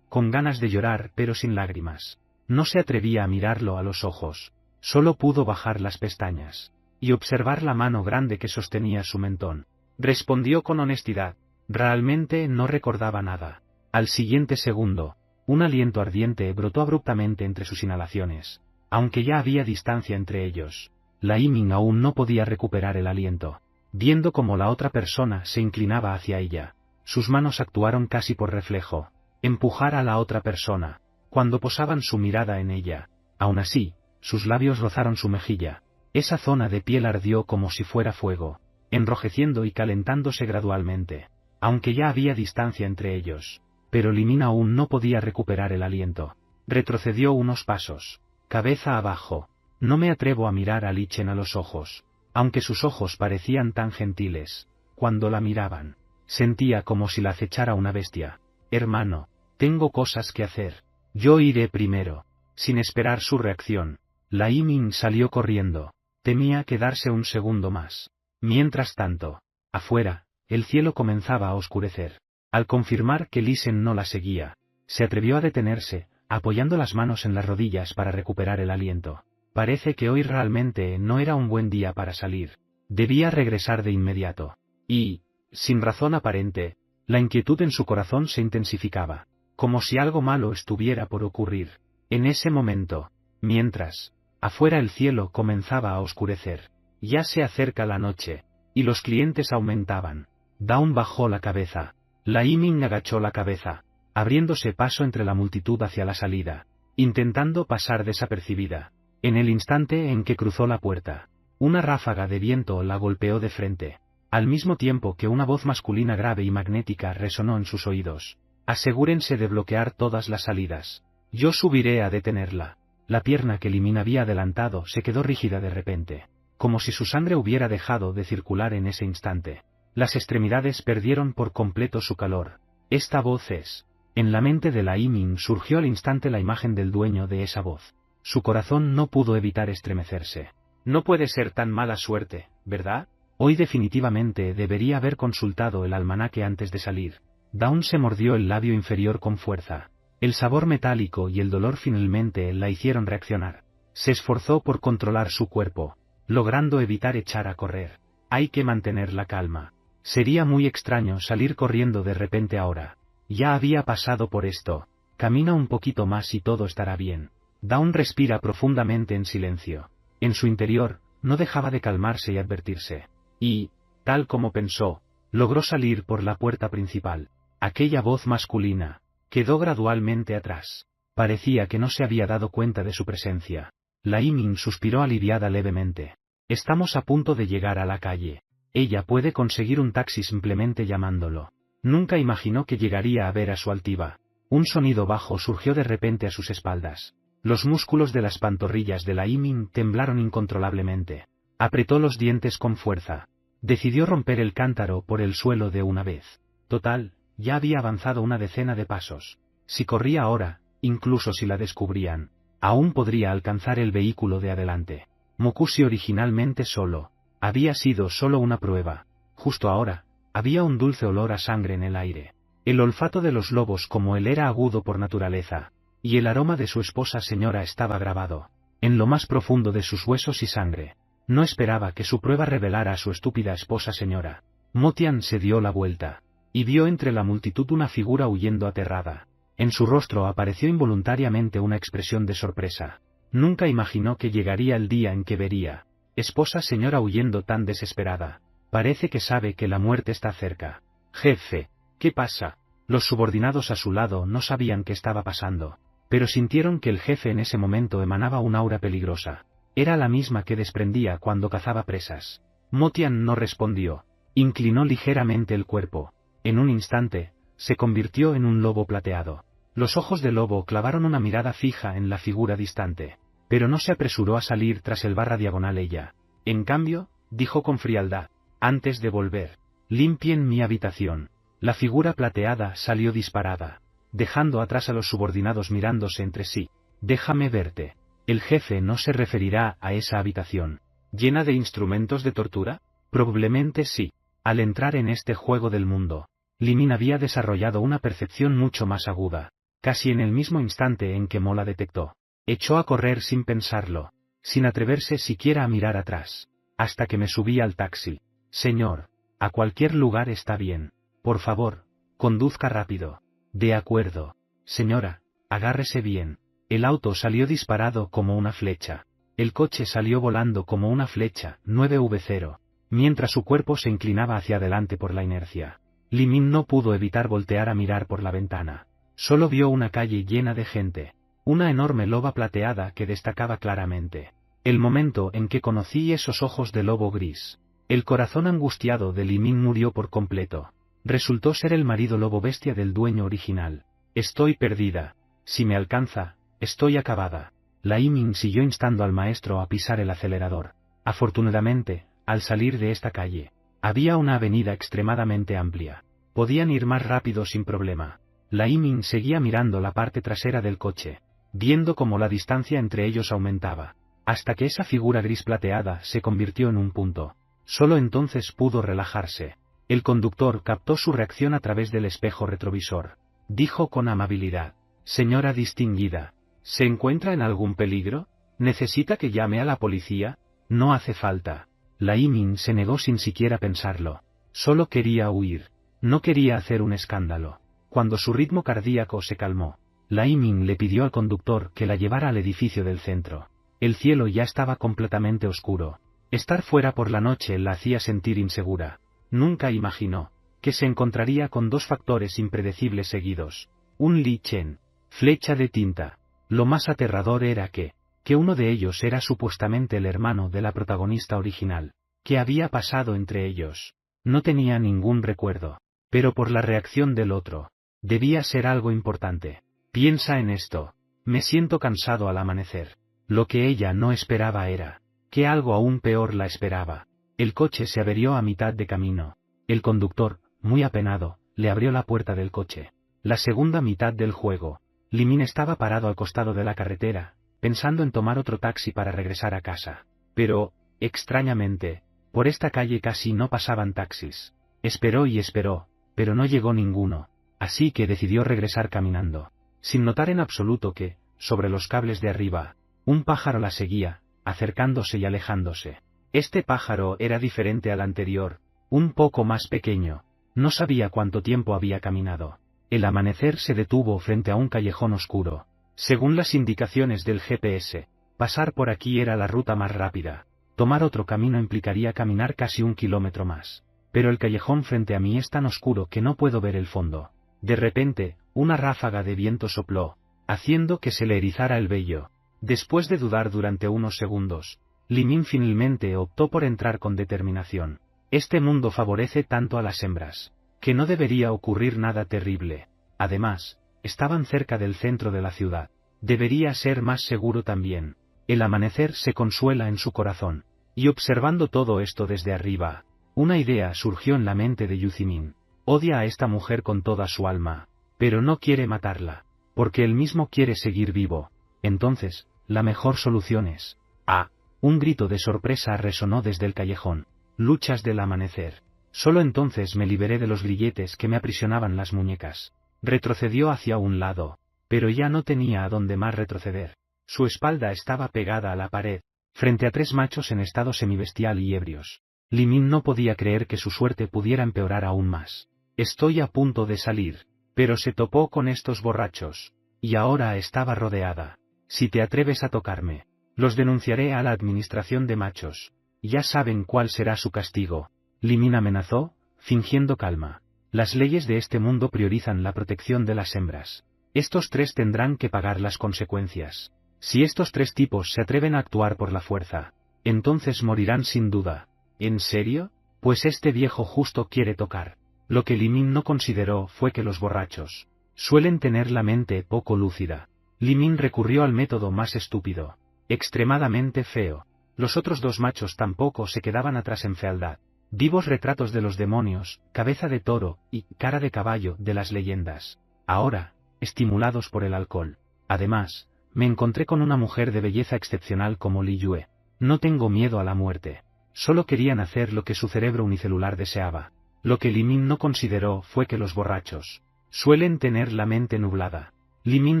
Con ganas de llorar pero sin lágrimas. No se atrevía a mirarlo a los ojos. Solo pudo bajar las pestañas y observar la mano grande que sostenía su mentón. Respondió con honestidad. Realmente no recordaba nada. Al siguiente segundo, un aliento ardiente brotó abruptamente entre sus inhalaciones. Aunque ya había distancia entre ellos, la Yiming aún no podía recuperar el aliento. Viendo cómo la otra persona se inclinaba hacia ella, sus manos actuaron casi por reflejo. Empujar a la otra persona, cuando posaban su mirada en ella. Aún así, sus labios rozaron su mejilla. Esa zona de piel ardió como si fuera fuego, enrojeciendo y calentándose gradualmente. Aunque ya había distancia entre ellos, pero Li Min aún no podía recuperar el aliento. Retrocedió unos pasos, cabeza abajo. No me atrevo a mirar a Li Chen a los ojos, aunque sus ojos parecían tan gentiles. Cuando la miraban, sentía como si la acechara una bestia. Hermano, tengo cosas que hacer. Yo iré primero. Sin esperar su reacción, la Yiming salió corriendo. Temía quedarse un segundo más. Mientras tanto, afuera, el cielo comenzaba a oscurecer. Al confirmar que Li Shen no la seguía, se atrevió a detenerse, apoyando las manos en las rodillas para recuperar el aliento. Parece que hoy realmente no era un buen día para salir. Debía regresar de inmediato. Y, sin razón aparente, la inquietud en su corazón se intensificaba, como si algo malo estuviera por ocurrir. En ese momento, mientras, afuera el cielo comenzaba a oscurecer, ya se acerca la noche, y los clientes aumentaban. Dawn bajó la cabeza. La Yiming agachó la cabeza, abriéndose paso entre la multitud hacia la salida, intentando pasar desapercibida. En el instante en que cruzó la puerta, una ráfaga de viento la golpeó de frente, al mismo tiempo que una voz masculina grave y magnética resonó en sus oídos. Asegúrense de bloquear todas las salidas. Yo subiré a detenerla. La pierna que Li Min había adelantado se quedó rígida de repente, como si su sangre hubiera dejado de circular en ese instante. Las extremidades perdieron por completo su calor. Esta voz es. En la mente de la Yiming surgió al instante la imagen del dueño de esa voz. Su corazón no pudo evitar estremecerse. No puede ser tan mala suerte, ¿verdad? Hoy definitivamente debería haber consultado el almanaque antes de salir. Dawn se mordió el labio inferior con fuerza. El sabor metálico y el dolor finalmente la hicieron reaccionar. Se esforzó por controlar su cuerpo, logrando evitar echar a correr. Hay que mantener la calma. Sería muy extraño salir corriendo de repente ahora. Ya había pasado por esto. Camina un poquito más y todo estará bien. Dawn respira profundamente en silencio. En su interior, no dejaba de calmarse y advertirse. Y, tal como pensó, logró salir por la puerta principal. Aquella voz masculina quedó gradualmente atrás. Parecía que no se había dado cuenta de su presencia. La Yiming suspiró aliviada levemente. Estamos a punto de llegar a la calle. Ella puede conseguir un taxi simplemente llamándolo. Nunca imaginó que llegaría a ver a su altiva. Un sonido bajo surgió de repente a sus espaldas. Los músculos de las pantorrillas de la Yiming temblaron incontrolablemente. Apretó los dientes con fuerza. Decidió romper el cántaro por el suelo de una vez. Total, ya había avanzado una decena de pasos. Si corría ahora, incluso si la descubrían, aún podría alcanzar el vehículo de adelante. Mokushi originalmente solo. Había sido solo una prueba. Justo ahora, había un dulce olor a sangre en el aire. El olfato de los lobos como él era agudo por naturaleza. Y el aroma de su esposa señora estaba grabado en lo más profundo de sus huesos y sangre. No esperaba que su prueba revelara a su estúpida esposa señora. Motian se dio la vuelta y vio entre la multitud una figura huyendo aterrada. En su rostro apareció involuntariamente una expresión de sorpresa. Nunca imaginó que llegaría el día en que vería esposa señora huyendo tan desesperada. Parece que sabe que la muerte está cerca. Jefe, ¿qué pasa? Los subordinados a su lado no sabían qué estaba pasando, pero sintieron que el jefe en ese momento emanaba un aura peligrosa. Era la misma que desprendía cuando cazaba presas. Motian no respondió. Inclinó ligeramente el cuerpo. En un instante, se convirtió en un lobo plateado. Los ojos del lobo clavaron una mirada fija en la figura distante, pero no se apresuró a salir tras el barra diagonal ella. En cambio, dijo con frialdad, antes de volver, limpien mi habitación. La figura plateada salió disparada, dejando atrás a los subordinados mirándose entre sí. Déjame verte. El jefe no se referirá a esa habitación. ¿Llena de instrumentos de tortura? Probablemente sí. Al entrar en este juego del mundo, Li Min había desarrollado una percepción mucho más aguda. Casi en el mismo instante en que Mo la detectó, echó a correr sin pensarlo. sin atreverse siquiera a mirar atrás, hasta que me subí al taxi. Señor, a cualquier lugar está bien. Por favor, conduzca rápido. De acuerdo. Señora, agárrese bien. El auto salió disparado como una flecha. El coche salió volando como una flecha, 9V0, mientras su cuerpo se inclinaba hacia adelante por la inercia. Li Min no pudo evitar voltear a mirar por la ventana. Solo vio una calle llena de gente. Una enorme loba plateada que destacaba claramente. El momento en que conocí esos ojos de lobo gris. El corazón angustiado de Li Min murió por completo. Resultó ser el marido lobo bestia del dueño original. Estoy perdida. Si me alcanza, estoy acabada. Li Min siguió instando al maestro a pisar el acelerador. Afortunadamente, al salir de esta calle, había una avenida extremadamente amplia. Podían ir más rápido sin problema. Li Min seguía mirando la parte trasera del coche, viendo cómo la distancia entre ellos aumentaba, hasta que esa figura gris plateada se convirtió en un punto. Solo entonces pudo relajarse. El conductor captó su reacción a través del espejo retrovisor. Dijo con amabilidad: Señora distinguida, ¿se encuentra en algún peligro? ¿Necesita que llame a la policía? No hace falta. Li Min se negó sin siquiera pensarlo. Solo quería huir. No quería hacer un escándalo. Cuando su ritmo cardíaco se calmó, Li Min le pidió al conductor que la llevara al edificio del centro. El cielo ya estaba completamente oscuro. Estar fuera por la noche la hacía sentir insegura. Nunca imaginó que se encontraría con dos factores impredecibles seguidos. Un Li Chen, flecha de tinta. Lo más aterrador era que uno de ellos era supuestamente el hermano de la protagonista original. ¿Qué había pasado entre ellos? No tenía ningún recuerdo. Pero por la reacción del otro, debía ser algo importante. Piensa en esto. Me siento cansado al amanecer. Lo que ella no esperaba era que algo aún peor la esperaba. El coche se averió a mitad de camino. El conductor, muy apenado, le abrió la puerta del coche. La segunda mitad del juego. Li Min estaba parado al costado de la carretera, pensando en tomar otro taxi para regresar a casa. Pero, extrañamente, por esta calle casi no pasaban taxis. Esperó y esperó, pero no llegó ninguno, así que decidió regresar caminando, sin notar en absoluto que, sobre los cables de arriba, un pájaro la seguía, acercándose y alejándose. Este pájaro era diferente al anterior, un poco más pequeño. No sabía cuánto tiempo había caminado. El amanecer se detuvo frente a un callejón oscuro. Según las indicaciones del GPS, pasar por aquí era la ruta más rápida. Tomar otro camino implicaría caminar casi 1 kilómetro más. Pero el callejón frente a mí es tan oscuro que no puedo ver el fondo. De repente, una ráfaga de viento sopló, haciendo que se le erizara el vello. Después de dudar durante unos segundos, Li Min finalmente optó por entrar con determinación. Este mundo favorece tanto a las hembras, que no debería ocurrir nada terrible. Además, estaban cerca del centro de la ciudad. Debería ser más seguro también. El amanecer se consuela en su corazón. Y observando todo esto desde arriba, una idea surgió en la mente de Yu Zimin. Odia a esta mujer con toda su alma, pero no quiere matarla, porque él mismo quiere seguir vivo. Entonces, la mejor solución es... ¡Ah! Un grito de sorpresa resonó desde el callejón. Luchas del amanecer. Solo entonces me liberé de los grilletes que me aprisionaban las muñecas. Retrocedió hacia un lado, pero ya no tenía a dónde más retroceder. Su espalda estaba pegada a la pared, frente a 3 machos en estado semibestial y ebrios. Li Min no podía creer que su suerte pudiera empeorar aún más. Estoy a punto de salir, pero se topó con estos borrachos, y ahora estaba rodeada. Si te atreves a tocarme, los denunciaré a la administración de machos. Ya saben cuál será su castigo. Li Min amenazó, fingiendo calma. Las leyes de este mundo priorizan la protección de las hembras. Estos 3 tendrán que pagar las consecuencias. Si estos 3 tipos se atreven a actuar por la fuerza, entonces morirán sin duda. ¿En serio? Pues este viejo justo quiere tocar. Lo que Li Min no consideró fue que los borrachos suelen tener la mente poco lúcida. Li Min recurrió al método más estúpido, extremadamente feo. Los otros 2 machos tampoco se quedaban atrás en fealdad. Vivos retratos de los demonios, cabeza de toro y cara de caballo de las leyendas. Ahora, estimulados por el alcohol. Además, me encontré con una mujer de belleza excepcional como Li Yue. No tengo miedo a la muerte. Solo querían hacer lo que su cerebro unicelular deseaba. Lo que Li Min no consideró fue que los borrachos suelen tener la mente nublada. Li Min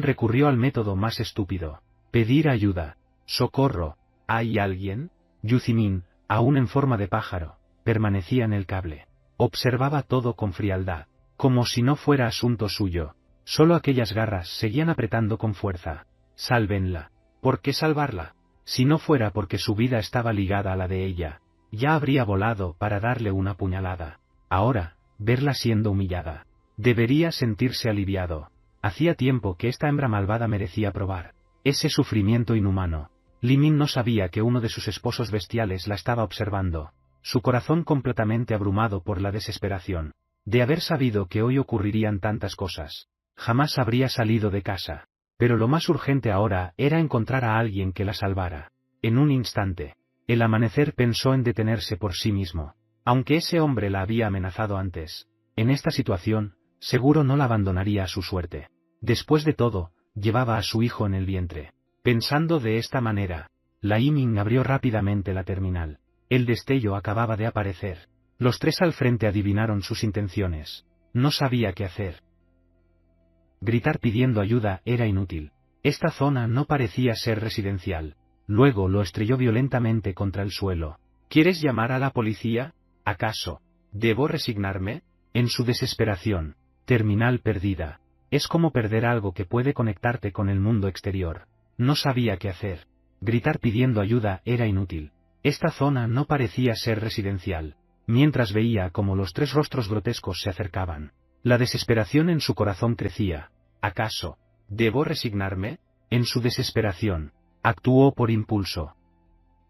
recurrió al método más estúpido. Pedir ayuda. Socorro. ¿Hay alguien? Yu Zimin, aún en forma de pájaro, permanecía en el cable. Observaba todo con frialdad, como si no fuera asunto suyo. Solo aquellas garras seguían apretando con fuerza. Sálvenla. ¿Por qué salvarla? Si no fuera porque su vida estaba ligada a la de ella, ya habría volado para darle una puñalada. Ahora, verla siendo humillada. Debería sentirse aliviado. Hacía tiempo que esta hembra malvada merecía probar ese sufrimiento inhumano. Li Min no sabía que uno de sus esposos bestiales la estaba observando, su corazón completamente abrumado por la desesperación. De haber sabido que hoy ocurrirían tantas cosas, jamás habría salido de casa. Pero lo más urgente ahora era encontrar a alguien que la salvara. En un instante, el amanecer pensó en detenerse por sí mismo. Aunque ese hombre la había amenazado antes, en esta situación, seguro no la abandonaría a su suerte. Después de todo, llevaba a su hijo en el vientre. Pensando de esta manera, la Yiming abrió rápidamente la terminal. El destello acababa de aparecer. Los tres al frente adivinaron sus intenciones. No sabía qué hacer. Gritar pidiendo ayuda era inútil. Esta zona no parecía ser residencial. Luego lo estrelló violentamente contra el suelo. ¿Quieres llamar a la policía? ¿Acaso debo resignarme? En su desesperación, terminal perdida. Es como perder algo que puede conectarte con el mundo exterior. No sabía qué hacer. Gritar pidiendo ayuda era inútil. Esta zona no parecía ser residencial. Mientras veía cómo los tres rostros grotescos se acercaban, la desesperación en su corazón crecía. ¿Acaso debo resignarme? En su desesperación, actuó por impulso.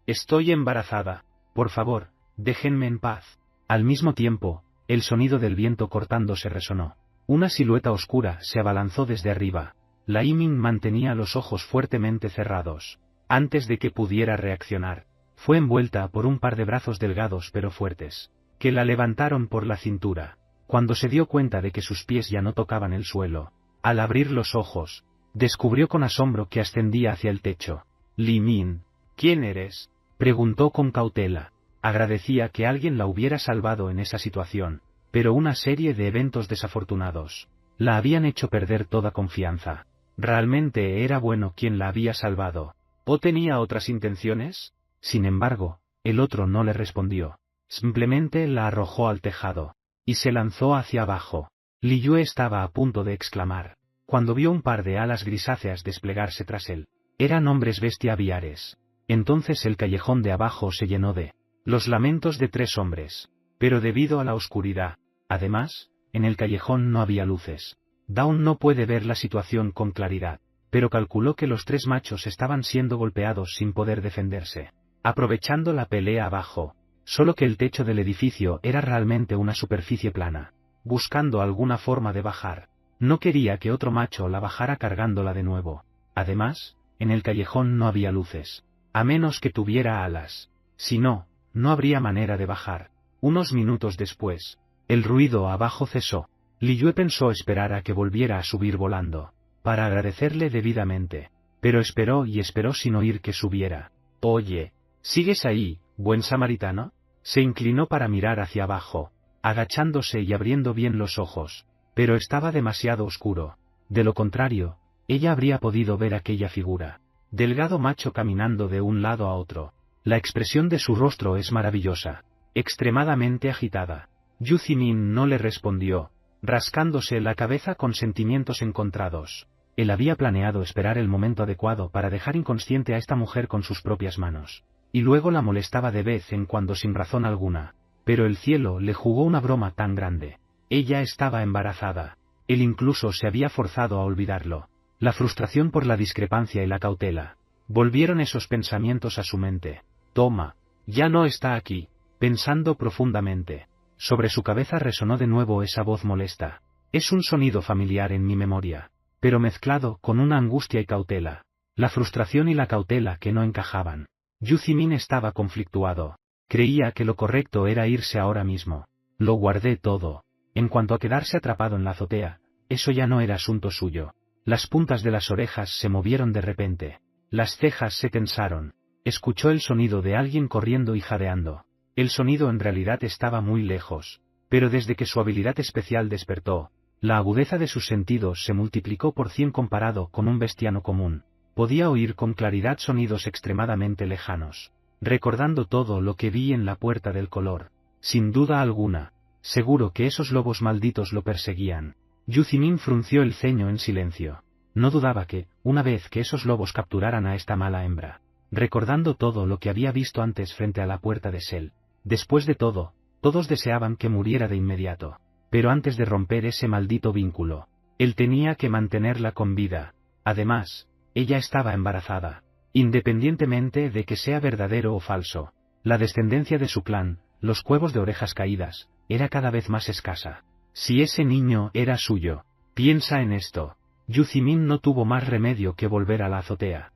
Estoy embarazada. Por favor, déjenme en paz. Al mismo tiempo, el sonido del viento cortándose resonó. Una silueta oscura se abalanzó desde arriba. La Yiming mantenía los ojos fuertemente cerrados. Antes de que pudiera reaccionar, fue envuelta por un par de brazos delgados pero fuertes, que la levantaron por la cintura. Cuando se dio cuenta de que sus pies ya no tocaban el suelo, al abrir los ojos, descubrió con asombro que ascendía hacia el techo. Li Min, ¿quién eres?, preguntó con cautela. Agradecía que alguien la hubiera salvado en esa situación, pero una serie de eventos desafortunados la habían hecho perder toda confianza. ¿Realmente era bueno quien la había salvado? ¿O tenía otras intenciones? Sin embargo, el otro no le respondió. Simplemente la arrojó al tejado y se lanzó hacia abajo. Li Yue estaba a punto de exclamar cuando vio un par de alas grisáceas desplegarse tras él. Eran hombres bestia aviares. Entonces el callejón de abajo se llenó de los lamentos de tres hombres. Pero debido a la oscuridad, además, en el callejón no había luces. Dawn no puede ver la situación con claridad, pero calculó que los tres machos estaban siendo golpeados sin poder defenderse, aprovechando la pelea abajo, solo que el techo del edificio era realmente una superficie plana. Buscando alguna forma de bajar, no quería que otro macho la bajara cargándola de nuevo. Además, en el callejón no había luces, a menos que tuviera alas. Si no, no habría manera de bajar. Unos minutos después, el ruido abajo cesó. Li Yue pensó esperar a que volviera a subir volando, para agradecerle debidamente, pero esperó y esperó sin oír que subiera. Oye, ¿sigues ahí, buen samaritano? Se inclinó para mirar hacia abajo, agachándose y abriendo bien los ojos, pero estaba demasiado oscuro. De lo contrario, ella habría podido ver aquella figura. Delgado macho caminando de un lado a otro. La expresión de su rostro es maravillosa, extremadamente agitada. Yu Zimin no le respondió, rascándose la cabeza con sentimientos encontrados. Él había planeado esperar el momento adecuado para dejar inconsciente a esta mujer con sus propias manos, y luego la molestaba de vez en cuando sin razón alguna. Pero el cielo le jugó una broma tan grande. Ella estaba embarazada. Él incluso se había forzado a olvidarlo. La frustración por la discrepancia y la cautela volvieron esos pensamientos a su mente. Toma, ya no está aquí. Pensando profundamente, sobre su cabeza resonó de nuevo esa voz molesta. Es un sonido familiar en mi memoria, pero mezclado con una angustia y cautela. La frustración y la cautela que no encajaban. Yu Zimin estaba conflictuado. Creía que lo correcto era irse ahora mismo. Lo guardé todo. En cuanto a quedarse atrapado en la azotea, eso ya no era asunto suyo. Las puntas de las orejas se movieron de repente. Las cejas se tensaron. Escuchó el sonido de alguien corriendo y jadeando. El sonido en realidad estaba muy lejos, pero desde que su habilidad especial despertó, la agudeza de sus sentidos se multiplicó por 100 comparado con un bestiano común. podía oír con claridad sonidos extremadamente lejanos. Recordando todo lo que vi en la puerta del color, sin duda alguna, seguro que esos lobos malditos lo perseguían. Yu Zimin frunció el ceño en silencio. No dudaba que, una vez que esos lobos capturaran a esta mala hembra, recordando todo lo que había visto antes frente a la puerta de Sel, después de todo, todos deseaban que muriera de inmediato. Pero antes de romper ese maldito vínculo, él tenía que mantenerla con vida. Además, ella estaba embarazada. Independientemente de que sea verdadero o falso, la descendencia de su clan, los cuervos de orejas caídas, era cada vez más escasa. Si ese niño era suyo, piensa en esto. Yu Zimin no tuvo más remedio que volver a la azotea.